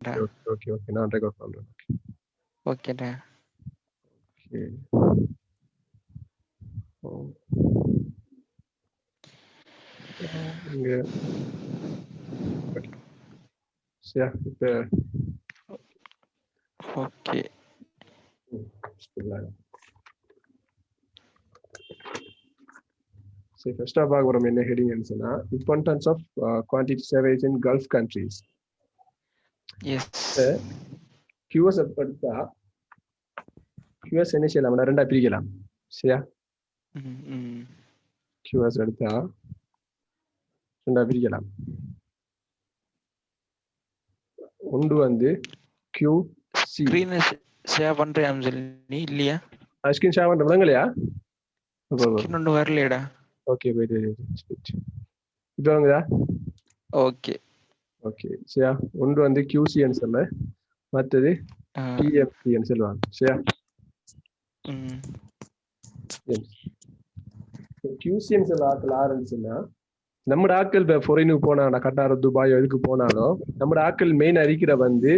Okay okay நான் record பண்றேன். ஓகேடா. ஓகே. இங்க சரியா இப்ப ஓகே. சரி ஃபர்ஸ்டா பார்க்க போறோம் என்ன ஹெடிங் சொன்னா importance of quantity surveys in gulf countries. Yes. QS எடுத்தா கியூஎஸ் என்ன செய்யலாம் ரெண்டா பிரிக்கலாம் சரியா. கியூஎஸ் எடுத்தா ரெண்டா பிரிக்கலாம். ஒன்று வந்து கியூ ஸ்கிரீன் ஷேர் பண்றேன் சொல்லி இல்லையா? ஸ்கிரீன் ஷேர் பண்ற விளங்கலையா? ஸ்கிரீன் ஒன்று வரலையடா. ஓகே போயிட்டு இப்போ வாங்குதா? ஓகே ஓகே சரியா. ஒன்று வந்து கியூசின்னு சொல்ல மற்றது பிஎஃப்சின்னு சொல்லுவாங்க சரியா. கியூசின்னு சொல்ல ஆட்கள் ஆரம்பிச்சுன்னா நம்ம ஆட்கள் இப்போ ஃபாரினுக்கு போனாங்கன்னா கட்டார் துபாயோ எதுக்கு போனாலும் நம்ம ஆட்கள் மெயின் அறிக்கிற வந்து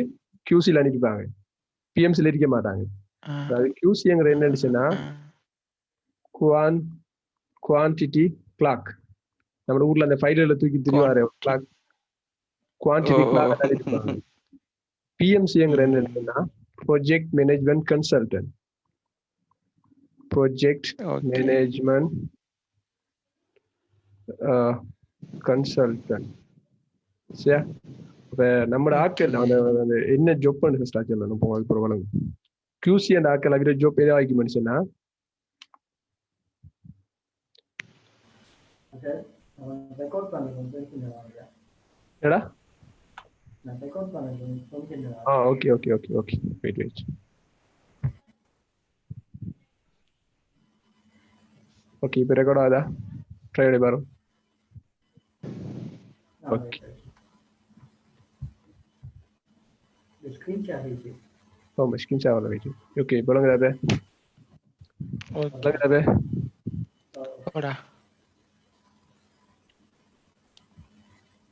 கியூசியில் அனுப்பிப்பாங்க, பிஎம்சியில் இருக்க மாட்டாங்க. அதாவது கியூசிங்கிற என்னச்சுன்னா குவான்டிட்டி கிளாக். நம்ம ஊர்ல அந்த ஃபைல்ல தூக்கி திரிவாரு கிளாக் குவான்டிட்டி கிளாக் அனுப்பிப்பாங்க. பிஎம்சிங்கிற என்னன்னா project management consultant. Project management consultant சரியா. இப்ப நம்ம ஆட்கள் என்ன ஜாப் பண்ணு ஸ்டார்ட் பண்ணணும் போக வளங்க. கியூசி அண்ட் ஆட்கள் அகிற ஜாப் ஏதாவது ஆக்கி மனுஷன்னா எடா okay okay okay okay wait wait. Okay இப்போ ரெக்கார்ட் ஆகுதா? ட்ரை பண்ணி பாருங்க. ஓகே ஸ்கிரீன் ஷேர் ஆகல வெயிட். ஓகே போலங்கடா போலங்கடா ஓடா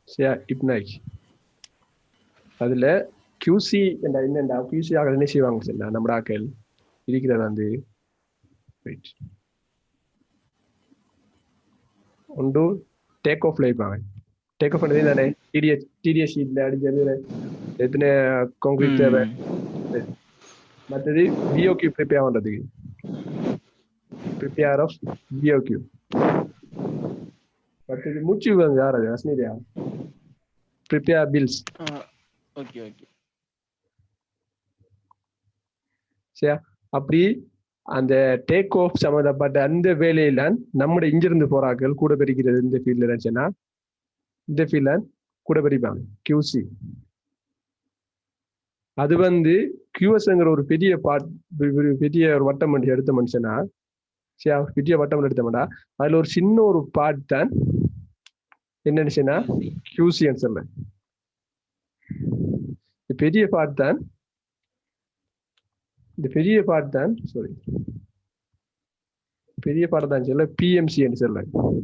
சரியா. இப்பனாக்கி அதுல கியூசி என்னண்டா கியூசி ஆக என்ன செய்வாங்க சரிங்களா. நம்ம ஆக்கள் இருக்கிறத வந்து ஒன்று டேக் ஆஃப்ல இருப்பாங்க. டேக் ஆஃப் பண்ணது தானே டிடிஎஸ் ஷீட்ல அடிக்கிறது எத்தனை கான்கிரீட் தேவை. மற்றது விஓக்யூ ப்ரிப்பேர் பண்றதுக்கு ப்ரிப்பேர் ஆஃப் விஓக்யூ. மற்றது மூச்சு யார் அது அஸ்னிரியா ப்ரிப்பேர் பில்ஸ். ஓகே ஓகே சரியா. அப்படி அந்த டேக் ஆஃப் சம்மந்தப்பட்ட அந்த வேலையில நம்முடைய இங்கிருந்து போறாக்கள் கூட பெருக்கிறது இந்த ஃபீல்ட்ல இருந்துச்சுன்னா இந்த ஃபீல்ட்ல கூட பெருப்பாங்க கியூசி. அது வந்து கியூஎஸ்ங்கிற ஒரு பெரிய பெரிய ஒரு வட்டம் எடுத்த மனுஷனா சரியா. பெரிய வட்டம் எடுத்தோம்னா அதுல ஒரு சின்ன ஒரு பார்ட் தான் என்னன்னுச்சுன்னா கியூசின்னு சொல்ல. பெரிய பார்ட் தான் இந்த பெரிய பார்ட் தான் சாரி பெரிய பாடம் தான் சொல்ல பிஎம்சி சொல்ல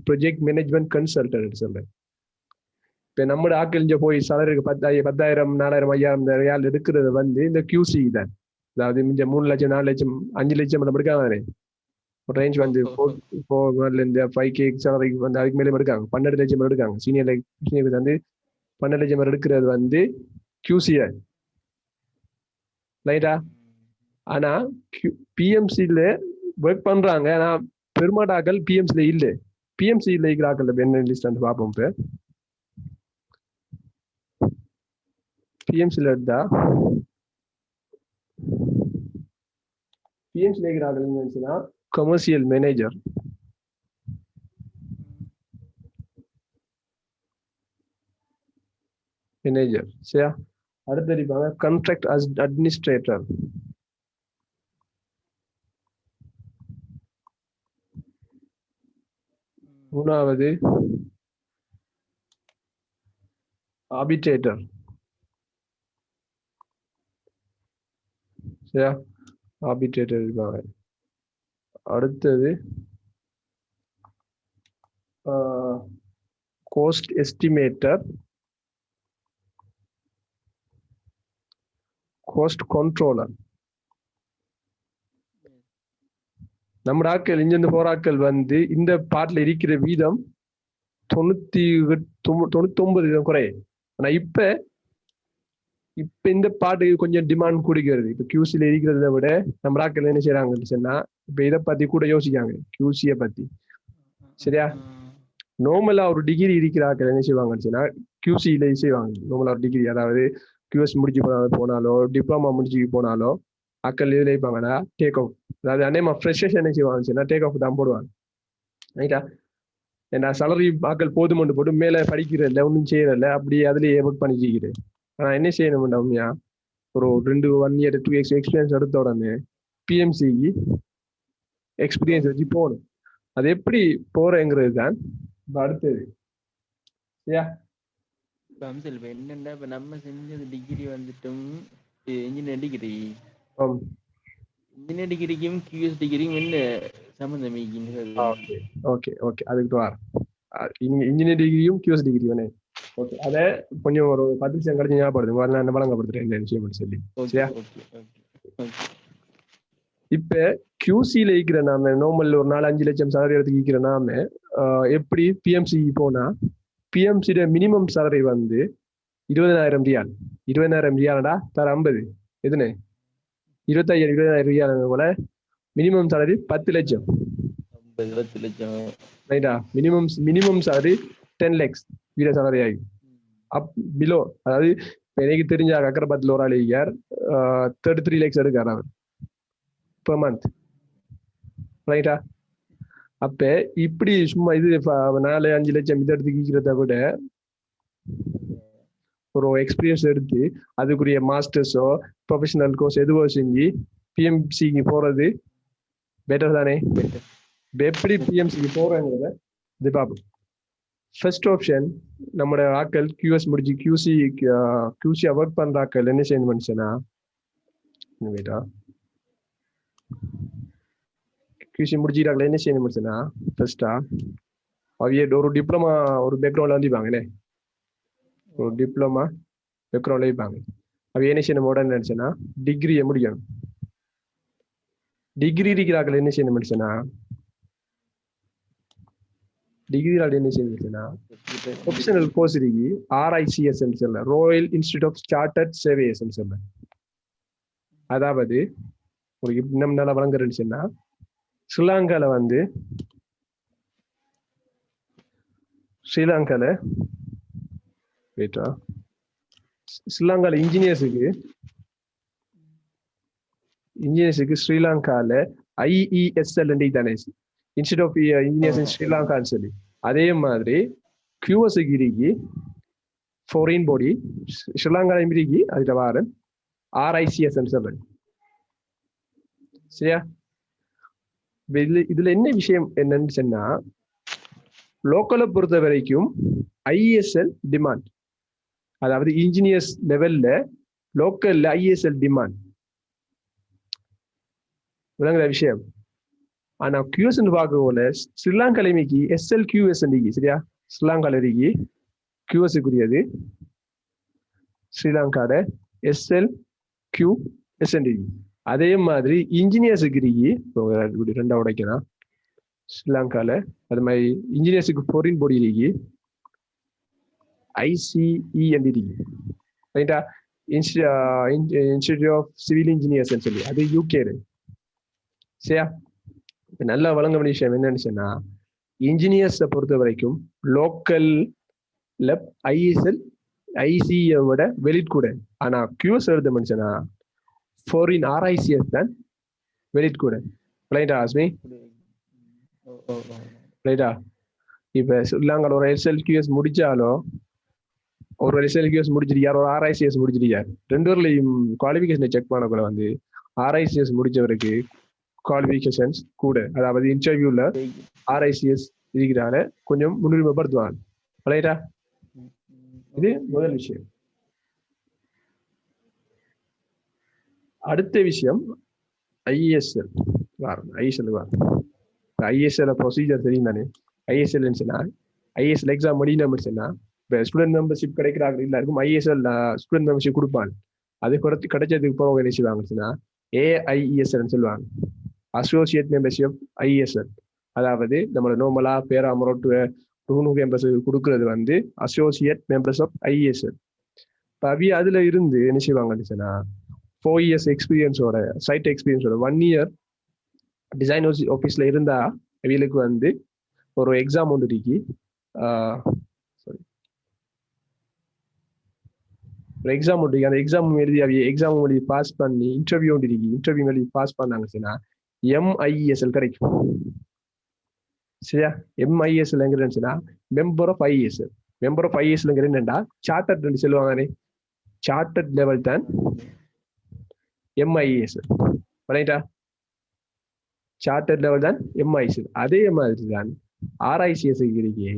ப்ராஜெக்ட் மேனேஜ்மெண்ட் கன்சல்டன்ட் சொல்ல. இப்ப நம்ம ஆட்கள் போய் சாலரிக்கு 10,000 4,000 5,000 ரியால் எடுக்கிறது வந்து இந்த கியூசி தான். அதாவது இந்த 3 லட்சம் 4 லட்சம் 5 லட்சம் எடுக்காங்க. ஒரு ரேஞ்ச் வந்து 5K சாலரிக்கு வந்து அதுக்கு மேலே எடுக்காங்க. 12 லட்சம் எடுக்காங்க. சீனியர் வந்து 12 லட்சம் எடுக்கிறது வந்து கியூசி ரைட்டா. ஆனா பிஎம்சில ஒர்க் பண்றாங்க. ஆனா பெருமாட்டாக்கள் பிஎம்சில இல்ல. பிஎம்சில இருக்கிற ஆக்கள் என்ன லிஸ்ட் வந்து பார்ப்போம். இப்ப பிஎம்சில எடுத்தா பிஎம்சில இருக்கிற ஆக்கள் என்னச்சுன்னா கமர்ஷியல் மேனேஜர், சரியா. அடுத்து இருப்பாங்க கான்ட்ராக்ட் அட்மினிஸ்ட்ரேட்டர், மூணாவது ஆர்பிட்ரேட்டர் சரியா. ஆர்பிட்ரேட்டர் இருப்பாங்க. அடுத்தது கோஸ்ட் எஸ்டிமேட்டர், கோஸ்ட் கண்ட்ரோலர். நம்ம ஆட்கள் இங்கிருந்து போற ஆட்கள் வந்து இந்த பாட்டுல இருக்கிற வீதம் 99 குறையும். ஆனா இப்ப இந்த பாட்டுக்கு கொஞ்சம் டிமாண்ட் கூடிக்கிறது. இப்ப கியூசில இருக்கிறத விட நம்ம ஆட்கள் என்ன செய்யறாங்கன்னு சொன்னா இப்ப இதை பத்தி கூட யோசிக்காங்க, கியூசிய பத்தி. சரியா? நார்மலா ஒரு டிகிரி இருக்கிற ஆட்கள் என்ன செய்வாங்கன்னு சொன்னா கியூசியில செய்வாங்க. நார்மலா ஒரு டிகிரி, அதாவது கியூஎஸ் முடிச்சு போனாலோ டிப்ளமா முடிச்சு போனாலோ ஆட்கள் இதுல இருப்பாங்கன்னா டேக் ஆஃப், அதாவது அநேகமா ஃப்ரெஷர்ஸ் என்ன செய்வாங்கன்னு சொன்னா டேக் ஆஃப் தான் போடுவாங்க. ரைட்டா? ஏன்னா சலரி ஆக்கள் போதுமண்டு போட்டு மேல படிக்கிறதில்ல, ஒன்றும் செய்யறதில்ல, அப்படியே அதுலயே ஒர்க் பண்ணிக்கிறேன். ஆனா என்ன செய்யணும் உண்மையா, ஒரு 1 year 2 years எக்ஸ்பீரியன்ஸ் எடுத்த உடனே பிஎம்சிக்கு எக்ஸ்பீரியன்ஸ் வச்சு போகணும். அது எப்படி போறேங்கிறது தான் அடுத்தது. சரியா? என்னன்னா இப்ப நம்ம செஞ்சது டிகிரி வந்துட்டும் இன்ஜினியர் டிகிரி, இன்ஜினியர் டிகிரிக்கும் கியூஎஸ் டிகிரிக்கும் என்ன சம்பந்தம்? ஓகே ஓகே, அதுக்கு வர இன்ஜினியர் டிகிரியும் கியூஎஸ் டிகிரி வேணே. ஓகே, அதை கொஞ்சம் ஒரு 10 நிமிஷம் கழிச்சு ஞாபகப்படுத்துங்க, நான் வழங்கப்படுத்துறேன் இந்த விஷயம் சொல்லி. சரியா? இப்ப கியூசியில இருக்கிற நாம நார்மல் ஒரு 4-5 லட்சம் salary எடுத்து இருக்கிற நாம எப்படி பிஎம்சி போனா பிஎம்சியோட மினிமம் salary வந்து 20,000 ரியால். 20,000 ரியாலடா தர 50 எதுனே 25,000 ரியால் போல மினிமம் salary 10 லட்சம். ரைட்டா? மினிமம் salary 10 lakhs வீட salary ஆகும். அப் பிலோ, அதாவது எனக்கு தெரிஞ்ச அக்கரபத்தில் ஒரு ஆள் இருக்கார், 33 lakhs எடுக்கார் அவர் per month. ரைட்டா? அப்ப இப்படி சும்மா இது 4-5 லட்சம் இதை எடுத்து கீக்கிறத விட ஒரு எக்ஸ்பீரியன்ஸ் எடுத்து அதுக்குரிய மாஸ்டர்ஸோ ப்ரொஃபஷனல் கோர்ஸ் எதுவோ செஞ்சு பிஎம்சிக்கு போறது பெட்டர் தானே? எப்படி பிஎம்சிக்கு போறேங்கிறத இது பார்ப்போம். ஃபர்ஸ்ட் ஆப்ஷன், நம்மளோட ஆட்கள் கியூஎஸ் முடிச்சு கியூசி ஒர்க் பண்ற ஆட்கள் என்ன செய்யணும் சொன்னா, கியூசி முடிச்சுக்கிறாங்களே என்ன செய்யணும் சொன்னா, ஃபர்ஸ்டா அவைய ஒரு டிப்ளமா ஒரு பேக்ரவுண்ட்ல வந்துப்பாங்களே, ஒரு டிப்ளமா பேக்ரவுண்ட்ல இருப்பாங்க. அவ என்ன செய்யணும் உடனே நினைச்சேன்னா டிகிரியை முடிக்கணும். டிகிரி இருக்கிறார்கள் என்ன செய்யணும் நினைச்சேன்னா என்ன செய்யணும்னா ப்ரொஃபஷனல் கோர்ஸ் இருக்கு, RICS சொல்ல, royal institute of chartered surveyors சொல்ல. அதாவது ஒரு இன்னும் நல்லா வழங்குறேன்னு சொன்னா ஸ்ரீலங்கால இன்ஜினியர்ஸுக்கு ஸ்ரீலங்கால IESL தானே, இன்ஸ்டிடியூட் ஆஃப் இன்ஜினியர்ஸ் இன் ஸ்ரீலங்கான்னு சொல்லி. அதே மாதிரி QS இருக்கு ஃபாரின் பாடி ஸ்ரீலங்கால இருக்கு, அதுல வார RICS சொல்றேன். சரியா? இதுல என்ன விஷயம் என்னன்னு சொன்னா, லோக்கலை பொறுத்த வரைக்கும் IESL டிமாண்ட், அதாவது இன்ஜினியர்ஸ் லெவல்ல லோக்கல்ல IESL டிமாண்ட் விளங்குற விஷயம். ஆனா QS பார்க்க போல ஸ்ரீலங்கால இன்னைக்கு SLQS இருக்கு. சரியா? ஸ்ரீலங்கால இருக்கு QSக்குரியது, ஸ்ரீலங்கால SLQS இருக்கு. அதே மாதிரி இன்ஜினியர்ஸுக்கு இருக்கு, ரெண்டா உடைக்கலாம். ஸ்ரீலங்கால அது மாதிரி இன்ஜினியர்ஸுக்கு ஃபாரின் பாடி இருக்கு, ICE இருக்கு. ரைட்டா? இன்ஸ்டிடியூட் ஆஃப் சிவில் இன்ஜினியர்ஸ் சொல்லி, அது UK. சரியா? நல்லா வழங்க வேண்டிய விஷயம் என்னன்னு சொன்னா, இன்ஜினியர்ஸை பொறுத்த வரைக்கும் லோக்கல்ல ISL ICE விட வெளிட் கூட. ஆனா QS எழுத மனுஷனா ஃபாரின் RICS தான் வெளிட் கூட. ரைட்டா ஆஸ்மி? ரைட்டா? இப்ப ஸ்ரீலங்கால ஒரு SLQS முடிச்சாலும், ஒரு SLQS முடிச்சிருக்காரு, ஒரு RICS முடிச்சிருக்காரு, ரெண்டு பேர்லையும் குவாலிஃபிகேஷனை செக் பண்ணக்குள்ள RICS முடிச்சவருக்கு குவாலிஃபிகேஷன்ஸ் கூட, அதாவது இன்டர்வியூல RICS இருக்கிறால கொஞ்சம் முன்னுரிமைப்படுத்துவாங்க. ரைட்டா? இது முதல் விஷயம். அடுத்த விஷயம் ISL வரும். ISL ப்ரொசீஜர் தெரியும் தானே? ISL எக்ஸாம் முடியணும் சொன்னா இப்ப ஸ்டூடெண்ட் மெம்பர்ஷிப் கிடைக்கிறாங்க எல்லாருக்கும் ISL ஸ்டூடெண்ட் மெம்பர்ஷிப் கொடுப்பாங்க. அது கிடைச்சதுக்கு போக என்ன செய்வாங்கன்னா AIESL சொல்லுவாங்க, அசோசியேட் மெம்பர்ஷிப் IESL. அதாவது நம்மளோட நார்மலா பேராமரோட்டு மெம்பர்ஸ் கொடுக்கறது வந்து அசோசியேட் மெம்பர்ஸ் ஆஃப் IESL. அவி அதுல இருந்து என்ன செய்வாங்கன்னு 4 years எக்ஸ்பீரியன்ஸோட சைட் எக்ஸ்பீரியன்ஸோட 1 year டிசைன் ஆஃபீஸ்ல இருந்தா அவிகளுக்கு வந்து ஒரு எக்ஸாம் ஒன்று இருக்கு. ஒரு எக்ஸாம் ஒன்று இருக்கு. அந்த எக்ஸாம் எழுதி எக்ஸாம் எழுதி பாஸ் பண்ணி இன்டர்வியூ ஒன்று இருக்கு. இன்டர்வியூ எழுதி பாஸ் பண்ணாங்கன்னா MIESL கிடைக்கும். சரியா? MIESL எங்கிறதுனா member of IESL. Member of IESL என்னண்டா சார்ட்டர்ட் சொல்லுவாங்க. சார்ட்டர்ட் லெவல் தான் MIESL. ரைட்டா? சார்ட்டர்ட் லெவல் தான் MIESL. அதே மாதிரி தான் RICS இருக்கு,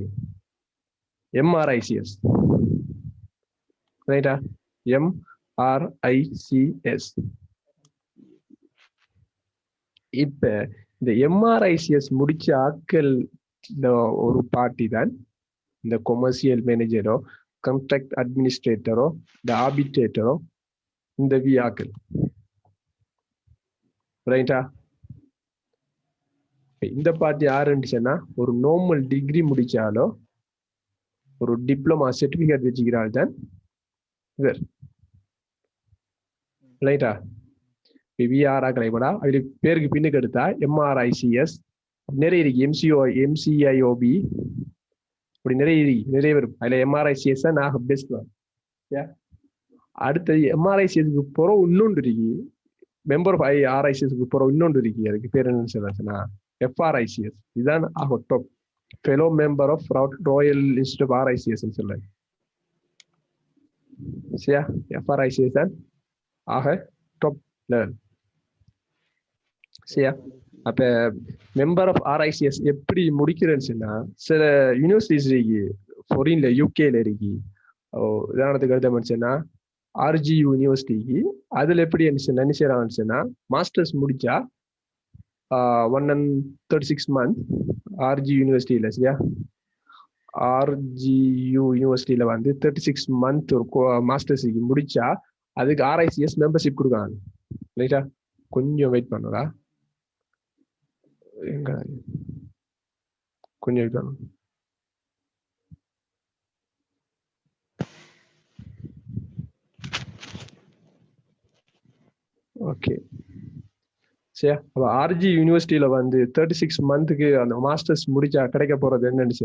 MRICS. ரைட்டா? MRICS. இப்ப இந்த MRICS முடிச்ச ஆட்கள் ஒரு பார்ட்டி தான் இந்த கொமர்சியல் மேனேஜரோ, கான்ட்ராக்ட் அட்மினிஸ்ட்ரேட்டரோ, இந்த ஆர்பிட்ரேட்டரோ, இந்த ஆட்கள். ரைட்டா? இந்த பார்ட்டி யாருன்னு ஒரு நார்மல் டிகிரி முடிச்சாலோ ஒரு டிப்ளமா சர்டிபிகேட் வச்சுக்கிறாள் தான் இவர். ரைட்டா? விஆராக்களைப்படா அவரு பேருக்கு பின்னுக்கு எடுத்தா MRICS நிறைய இருக்கு, MCIOB அப்படி நிறைய வரும். அதுல MRICS தான் நான் பெஸ்ட் தான். அடுத்தது MRICSக்கு போற இன்னொன்று இருக்கு, மெம்பர் ஆஃப் RICSக்கு போற இன்னொன்று இருக்கு. அதுக்கு பேர் என்னன்னு சொல்லுன்னா FRICS. இதுதான் ஆக top, fellow member of royal institute of RICS சொல்ல. சரியா? FRICS தான் ஆக டாப் லெவல். சரியா? அப்ப மெம்பர் ஆஃப் RICS எப்படி முடிக்கிறேன்னு சொன்னா சில யூனிவர்சிட்டிஸ் இருக்கு, ஃபாரின்ல UKல இருக்கு. உதாரணத்துக்கு எடுத்த முடிச்சுன்னா RGU யூனிவர்சிட்டிக்கு அதுல எப்படி என்ன செய்யறாங்கன்னு மாஸ்டர்ஸ் முடிச்சா 136 months RGU யூனிவர்சிட்டியில. சரியா? RGU யூனிவர்சிட்டியில வந்து 36 months ஒரு மாஸ்டர்ஸ் முடிச்சா அதுக்கு RICS மெம்பர்ஷிப் கொடுக்காங்க. ரைட்டா? கொஞ்சம் வெயிட் பண்ணுடா, எங்க கொஞ்சம் வெயிட் பண்ணும். ஓகே. சரியா? அப்ப RG யூனிவர்சிட்டியில வந்து 36 monthக்கு அந்த மாஸ்டர்ஸ் முடிச்சா கிடைக்க போறது என்னன்னு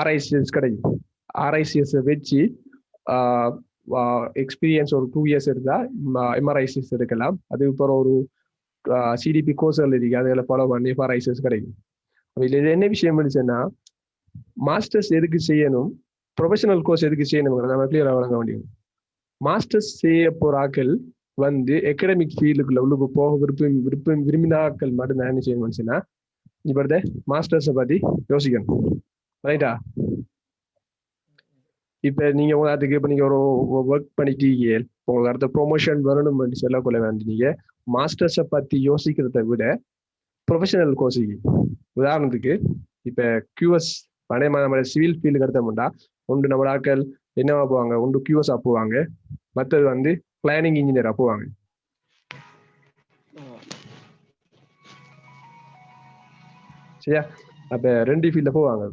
RICS கிடைக்கும். RICS வச்சு எக்ஸ்பீரியன்ஸ் ஒரு 2 years இருந்தா MRICS எடுக்கலாம். அதுக்கப்புறம் ஒரு CDP கோர்ஸ்கள் இருக்கு, அதில் ஃபாலோ பண்ணி FRICS கிடைக்கும். இதுல என்ன விஷயம் இருந்துச்சுன்னா மாஸ்டர்ஸ் எதுக்கு செய்யணும், ப்ரொஃபஷனல் கோர்ஸ் எதுக்கு செய்யணும் நம்ம கிளியரா வழங்க முடியும். மாஸ்டர்ஸ் செய்ய போற ஆக்கள் வந்து அகாடமிக் ஃபீல்டுக்குள்ள உள்ளுக்கு போக விரும்பினாக்கள் மட்டும்தான் என்ன செய்யணும்னு இப்ப மாஸ்டர்ஸை பத்தி யோசிக்கணும். ரைட்டா? இப்ப நீங்க அதுக்கு இப்ப நீங்க ஒரு ஒர்க் பண்ணிட்டீங்க, உங்களுக்கு அடுத்த ப்ரொமோஷன் வரணும் சொல்லக்குள்ள வந்து நீங்க மாஸ்டர்ஸை பத்தி யோசிக்கிறத விட ப்ரொஃபஷனல் கோர்ஸுக்கு, உதாரணத்துக்கு இப்ப QS நம்ம சிவில் ஃபீல்டுக்கு எடுத்தோம்னா ஒன்று நம்ம ஆட்கள் என்னவா போவாங்க, ஒன்று QS போவாங்க, மற்றது வந்து பிளானிங் இன்ஜினியரா போவாங்க. சரியா? அப்ப 2 ஃபீல்ட்ல போவாங்க.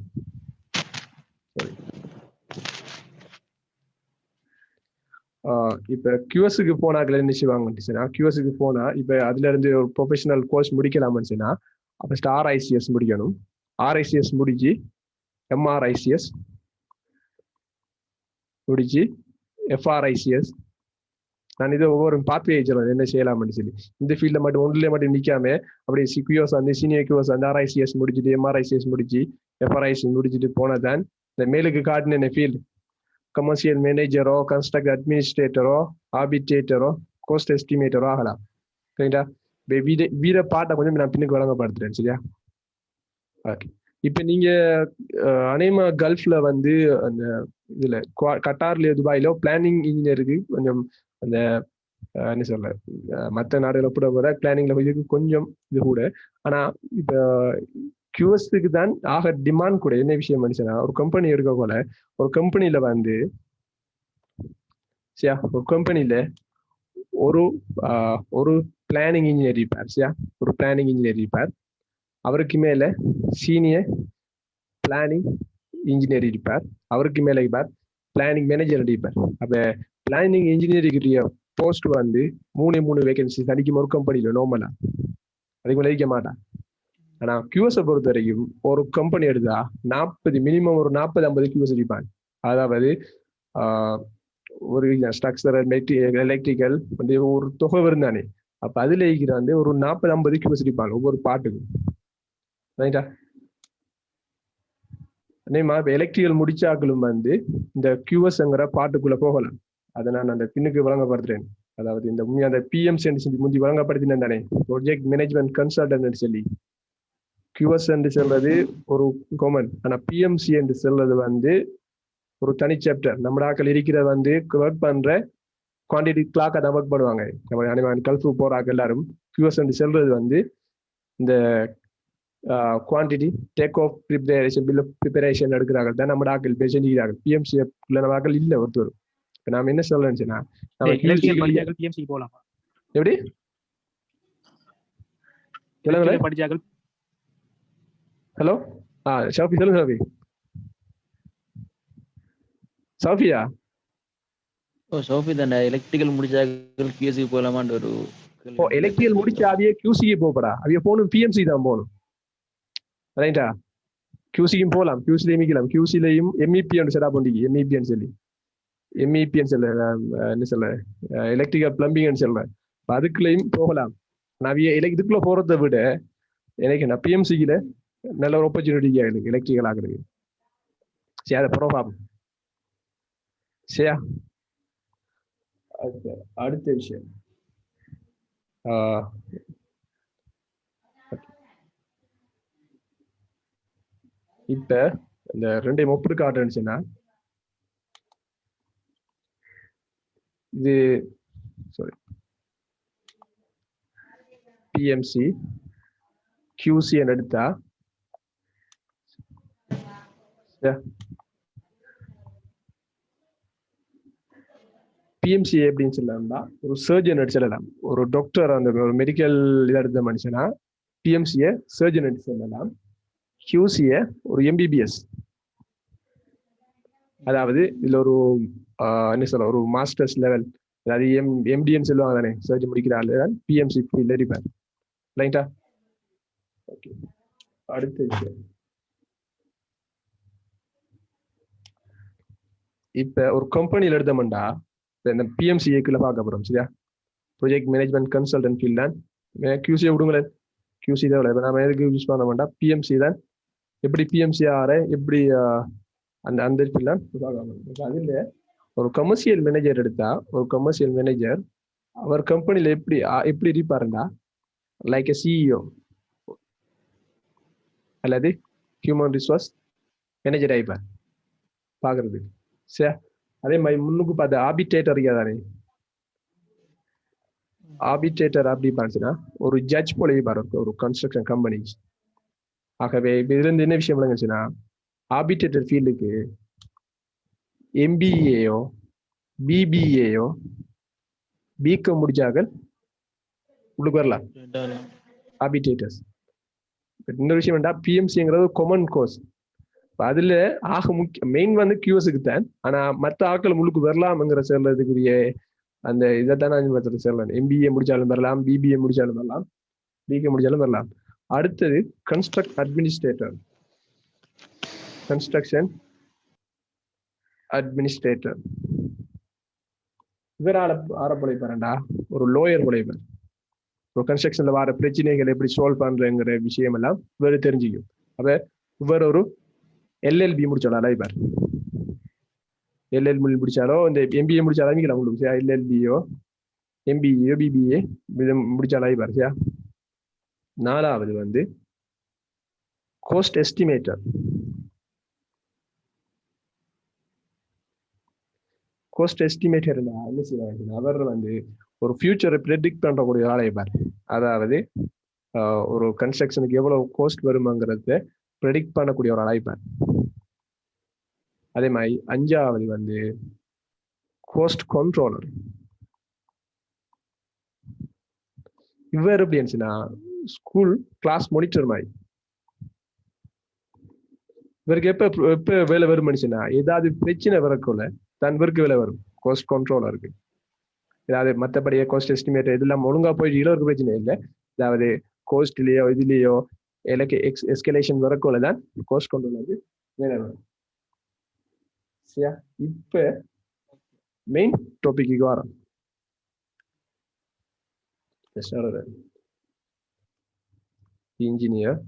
இப்ப QSக்கு போனாக்கள் என்ன செய்வாங்க, QSக்கு போனா இப்ப அதுல இருந்து ஒரு ப்ரொஃபஷனல் கோர்ஸ் முடிக்கலாம்னு சொன்னா ஃபர்ஸ்ட் RICS முடிக்கணும். RICS முடிச்சு MRICS முடிச்சு FRICS. நான் இதை ஒவ்வொரு பாத்வே சொல்றேன் என்ன செய்யலாம்னு சொல்லி. இந்த ஃபீல்ட்ல மட்டும் ஒன்றுல மட்டும் நிக்காம அப்படி QS வந்து சீனியர் QS வந்து RICS முடிச்சுட்டு MRICS முடிச்சு FRICS முடிச்சுட்டு போனதான் இந்த மேலுக்கு காட்டின ஃபீல்டு கமர்ஷியல் மேனேஜரோ, கன்ஸ்ட்ரக்ட் அட்மினிஸ்ட்ரேட்டரோ, ஆர்பிட்ரேட்டரோ, கோஸ்ட் எஸ்டிமேட்டரோ ஆகலாம். சரிங்களா? வீர பாட்டை கொஞ்சம் நான் பின்னுக்கு வழங்கப்படுத்துறேன். சரியா? ஓகே. இப்ப நீங்க அநேகமா கல்ஃப்ல வந்து அந்த இதுல கட்டார்ல துபாயில பிளானிங் இன்ஜினியருக்கு கொஞ்சம் அந்த என்ன சொல்ல மற்ற நாடுகளை ஒப்பிட பிளானிங்ல கொஞ்சம் இது கூட. ஆனா இப்ப QSக்கு தான் ஆக டிமாண்ட் கூட. என்ன விஷயம் மனுஷனா ஒரு கம்பெனி இருக்க போல ஒரு கம்பெனில வந்து சரியா? ஒரு கம்பெனியில ஒரு ஒரு பிளானிங் இன்ஜினியர் இருப்பார். சரியா? ஒரு பிளானிங் இன்ஜினியர் இருப்பார். அவருக்கு மேல சீனியர் பிளானிங் இன்ஜினியர் இருப்பார். அவருக்கு மேல இருப்பார் பிளானிங் மேனேஜர் இருப்பார். அப்ப பிளானிங் இன்ஜினியரிங் போஸ்ட் வந்து 3 வேகன்சி தனிக்கும் ஒரு கம்பெனியில நார்மலா அதுக்கு மேல இருக்க மாட்டான். ஆனா கியூஎஸ் பொறுத்த வரைக்கும் ஒரு கம்பெனி எடுத்தா 40 மினிமம் ஒரு 40-50 கியூஎஸ் இருப்பாங்க. அதாவது ஒரு ஸ்ட்ரக்சர் எலக்ட்ரிக்கல் வந்து ஒரு தொகை இருந்தானே, அப்ப அதுல இருக்கிற வந்து ஒரு 40-50 கியூஎஸ் இருப்பாங்க ஒவ்வொரு பாட்டுக்கும். ரைட்டா? அதேமா இப்ப எலக்ட்ரிக்கல் முடிச்சாக்களும் வந்து இந்த கியூஎஸ்ங்கிற பாட்டுக்குள்ள போகலாம். அதை நான் அந்த பின்னுக்கு வழங்கப்படுத்துறேன். அதாவது இந்த அந்த பிஎம்சி சொல்லி முந்தி வழங்கப்படுத்தினேன் தானே, ப்ராஜெக்ட் மேனேஜ்மெண்ட் கன்சல்டன்ட் சொல்லி. கியூஎஸ் என்று சொல்றது ஒரு காமன். ஆனா பிஎம்சி என்று சொல்றது வந்து ஒரு தனி சாப்டர். நம்ம ஆக்கள் இருக்கிற வந்து ஒர்க் பண்ற குவான்டிட்டி கிளாக் அதை ஒர்க் பண்ணுவாங்க. நம்ம கல்ஃபு போறாங்க எல்லாரும். கியூஎஸ் என்று சொல்றது வந்து இந்த quantity take off preparation bill preparation எடுக்கிறார்கள் தான் நம்ம ஆக்கள் பேசிக்கிறார்கள். பிஎம்சி நம்ம ஆக்கள் இல்லை ஒருத்தர். நாம என்ன சொல்லணும்னா பிஎம்சி போலாம். எப்படி படிச்சார்கள்? ஹலோ ஷாஃபி சொல்லுங்க. ஷாஃபி சோஃபியா சோஃபி தானே எலக்ட்ரிக்கல் முடிச்சாக்கள் கியூசி போலாமான்னு ஒரு எலக்ட்ரிக்கல் முடிச்சு அவையே கியூசிக்கு போகப்படா. அவைய போகணும் பிஎம்சி தான் போகணும். ரைட்டா? கியூசிக்கும் போகலாம், கியூசிலையும் மிக்கலாம். கியூசிலையும் எம்இபின்னு செட்டா பண்ணிக்கு. எம்இபின்னு சொல்லி என்ன சொல்ல எலக்ட்ரிக்கல் பிளம்பிங்னு சொல்றேன். அதுக்குள்ளேயும் போகலாம். நான் இதுக்குள்ள போறதை விட எனக்கு நான் பிஎம்சிக்குல நல்ல ஒரு ஆப்பர்ச்சுனிட்டி எனக்கு எலக்ட்ரிக்கல் ஆகுறது. சரி, அதை புறம் பார்ப்போம். சரியா? அடுத்த விஷயம் இப்ப இந்த 2 ஒப்பிட்டு காட்டுச்சுன்னா இது சாரி பிஎம்சி கியூசி எடுத்தா பிஎம்சி எப்படின்னு சொல்லலாம்னா ஒரு சர்ஜன் சொல்லலாம். ஒரு டாக்டர் அந்த ஒரு மெடிக்கல் இதாக எடுத்த மனுஷனா பிஎம்சியை சர்ஜன் எடுத்து சொல்லலாம். கியூசியை ஒரு எம்பிபிஎஸ், அதாவது இதுல ஒரு என்ன சொல்ல ஒரு மாஸ்டர்ஸ் லெவல், அதாவது எம்டின்னு சொல்லுவாங்க தானே, சர்ஜன் முடிக்கிற ஆளு தான் பிஎம்சி ஃபீல்ட்ல இருப்பார். ரைட்டா? ஓகே, அடுத்த விஷயம். இப்ப ஒரு கம்பெனியில எடுத்தோம்டா இந்த பிஎம்சிஏக்குள்ள பார்க்க போறோம். சரியா? ப்ராஜெக்ட் மேனேஜ்மெண்ட் கன்சல்டன்ட் ஃபீல்ட் தான். கியூசியை விடுங்களேன், கியூசி தான். இப்போ நம்ம எதுக்கு யூஸ் பண்ண மாட்டோம், பிஎம்சி தான். எப்படி பிஎம்சி ஆற எப்படி அந்த ஃபீல்ட் தான் அதுல ஒரு கமர்ஷியல் மேனேஜர் எடுத்தா, ஒரு கமர்ஷியல் மேனேஜர் அவர் கம்பெனில எப்படி இருப்பாருண்டா லைக் எ சிஇஓ அல்லது ஹியூமன் ரிசோர்ஸ் மேனேஜர் ஆயிப்பார் பாக்குறதுக்கு. சரி, அதே மாதிரி முன்னுக்கு பார்த்த ஆர்பிட்ரேட்டர் தானே, ஆர்பிட்ரேட்டர் அப்படி பார்த்துன்னா ஒரு ஜட்ஜ் போல இருப்பார் ஒரு கன்ஸ்ட்ரக்ஷன் கம்பெனி. ஆகவே இதுல இருந்து என்ன விஷயம் விளங்குச்சுன்னா, ஆர்பிட்ரேட்டர் ஃபீல்டுக்கு எம்பிஏயோ பிபிஏயோ பிகாம் முடிச்சார்கள் உங்களுக்கு வரலாம் ஆர்பிட்ரேட்டர்ஸ். இன்னொரு விஷயம் வேண்டா, பிஎம்சிங்கிறது காமன் கோர்ஸ். அதுல ஆக முக்கிய மெயின் வந்து கியூஎஸ்க்கு தான். ஆனா மற்ற ஆட்கள் முழுக்கு வரலாம்ங்கிற சேர்றதுக்குரிய அந்த இதைத்தான் நான் சொல்லலாம். எம்பிஏ முடிச்சாலும் வரலாம், பிபிஏ முடிச்சாலும் வரலாம், பிகே முடிச்சாலும் வரலாம். அடுத்தது கன்ஸ்ட்ரக்ட் அட்மினிஸ்ட்ரேட்டர், கன்ஸ்ட்ரக்ஷன் அட்மினிஸ்ட்ரேட்டர். இவர் ஆற பொழைப்பாருண்டா ஒரு லோயர் பொழைப்பார். ஒரு கன்ஸ்ட்ரக்ஷன்ல வர பிரச்சனைகள் எப்படி சால்வ் பண்றங்கிற விஷயம் எல்லாம் இவர் தெரிஞ்சுக்கும். அப்ப இவர் ஒரு எல்எல்பி முடிச்சாலும் அலைப்பார். எல்எல்பி முடிச்சாலோ இந்த எம்பிஏ முடிச்சாலும் உங்களுக்கு எல்எல்பியோ எம்பிஏ பிபிஏ முடிச்சாலும் அலைப்பார். சரியா? 4வது வந்து கோஸ்ட் எஸ்டிமேட்டர். கோஸ்ட் எஸ்டிமேட்டர் என்ன செய்வாங்க, அவர் வந்து ஒரு ஃபியூச்சரை ப்ரெடிக்ட் பண்றக்கூடிய ஆளைப்பார். அதாவது ஒரு கன்ஸ்ட்ரக்ஷனுக்கு எவ்வளவு கோஸ்ட் வருமாங்கிறத ப்ரெடிக்ட் பண்ணக்கூடிய ஒரு அழைப்பார். அதே மாதிரி 5வது வந்து கோஸ்ட் கண்ட்ரோலர். இவர் எப்படி இருந்துச்சுன்னா ஸ்கூல் கிளாஸ் மானிட்டர் மாதிரி. இவருக்கு எப்ப வேலை வரும் மனுஷனா ஏதாவது பிரச்சனை வரக்குள்ள தான் இவருக்கு வேலை வரும். கோஸ்ட் கண்ட்ரோலருக்கு ஏதாவது மற்றபடியே கோஸ்ட் எஸ்டிமேட் இதெல்லாம் ஒழுங்கா போயிட்டு இவருக்கு பிரச்சனை இல்லை. அதாவது கோஸ்ட்லயோ இதுலயோ எஸ்கலேஷன் வரக்குள்ள தான் கோஸ்ட் கண்ட்ரோலருக்கு வேலை வரும். சரியா? இப்ப மெயின் டாபிக்கு வரோம். Engineer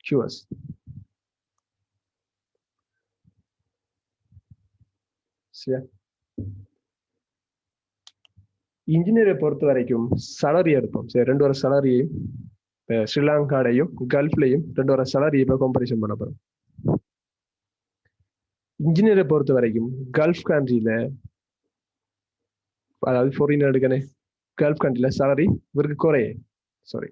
QS. சரியா? இன்ஜினியரை பொறுத்த வரைக்கும் சலரி எடுப்போம். சரி, 2 வருஷம் சலரியை ஸ்ரீலங்காடையும் கல்ஃப்லையும் 2 வருஷம் சலரி இப்போ கம்பேரிசன் பண்ண போறோம். இன்ஜினியரை பொறுத்த வரைக்கும் கல்ஃப் கண்ட்ரியில, அதாவது ஃபாரின் எடுக்கனே, கல்ஃப் கண்ட்ரியில சலரி இவருக்கு குறைய. சாரி,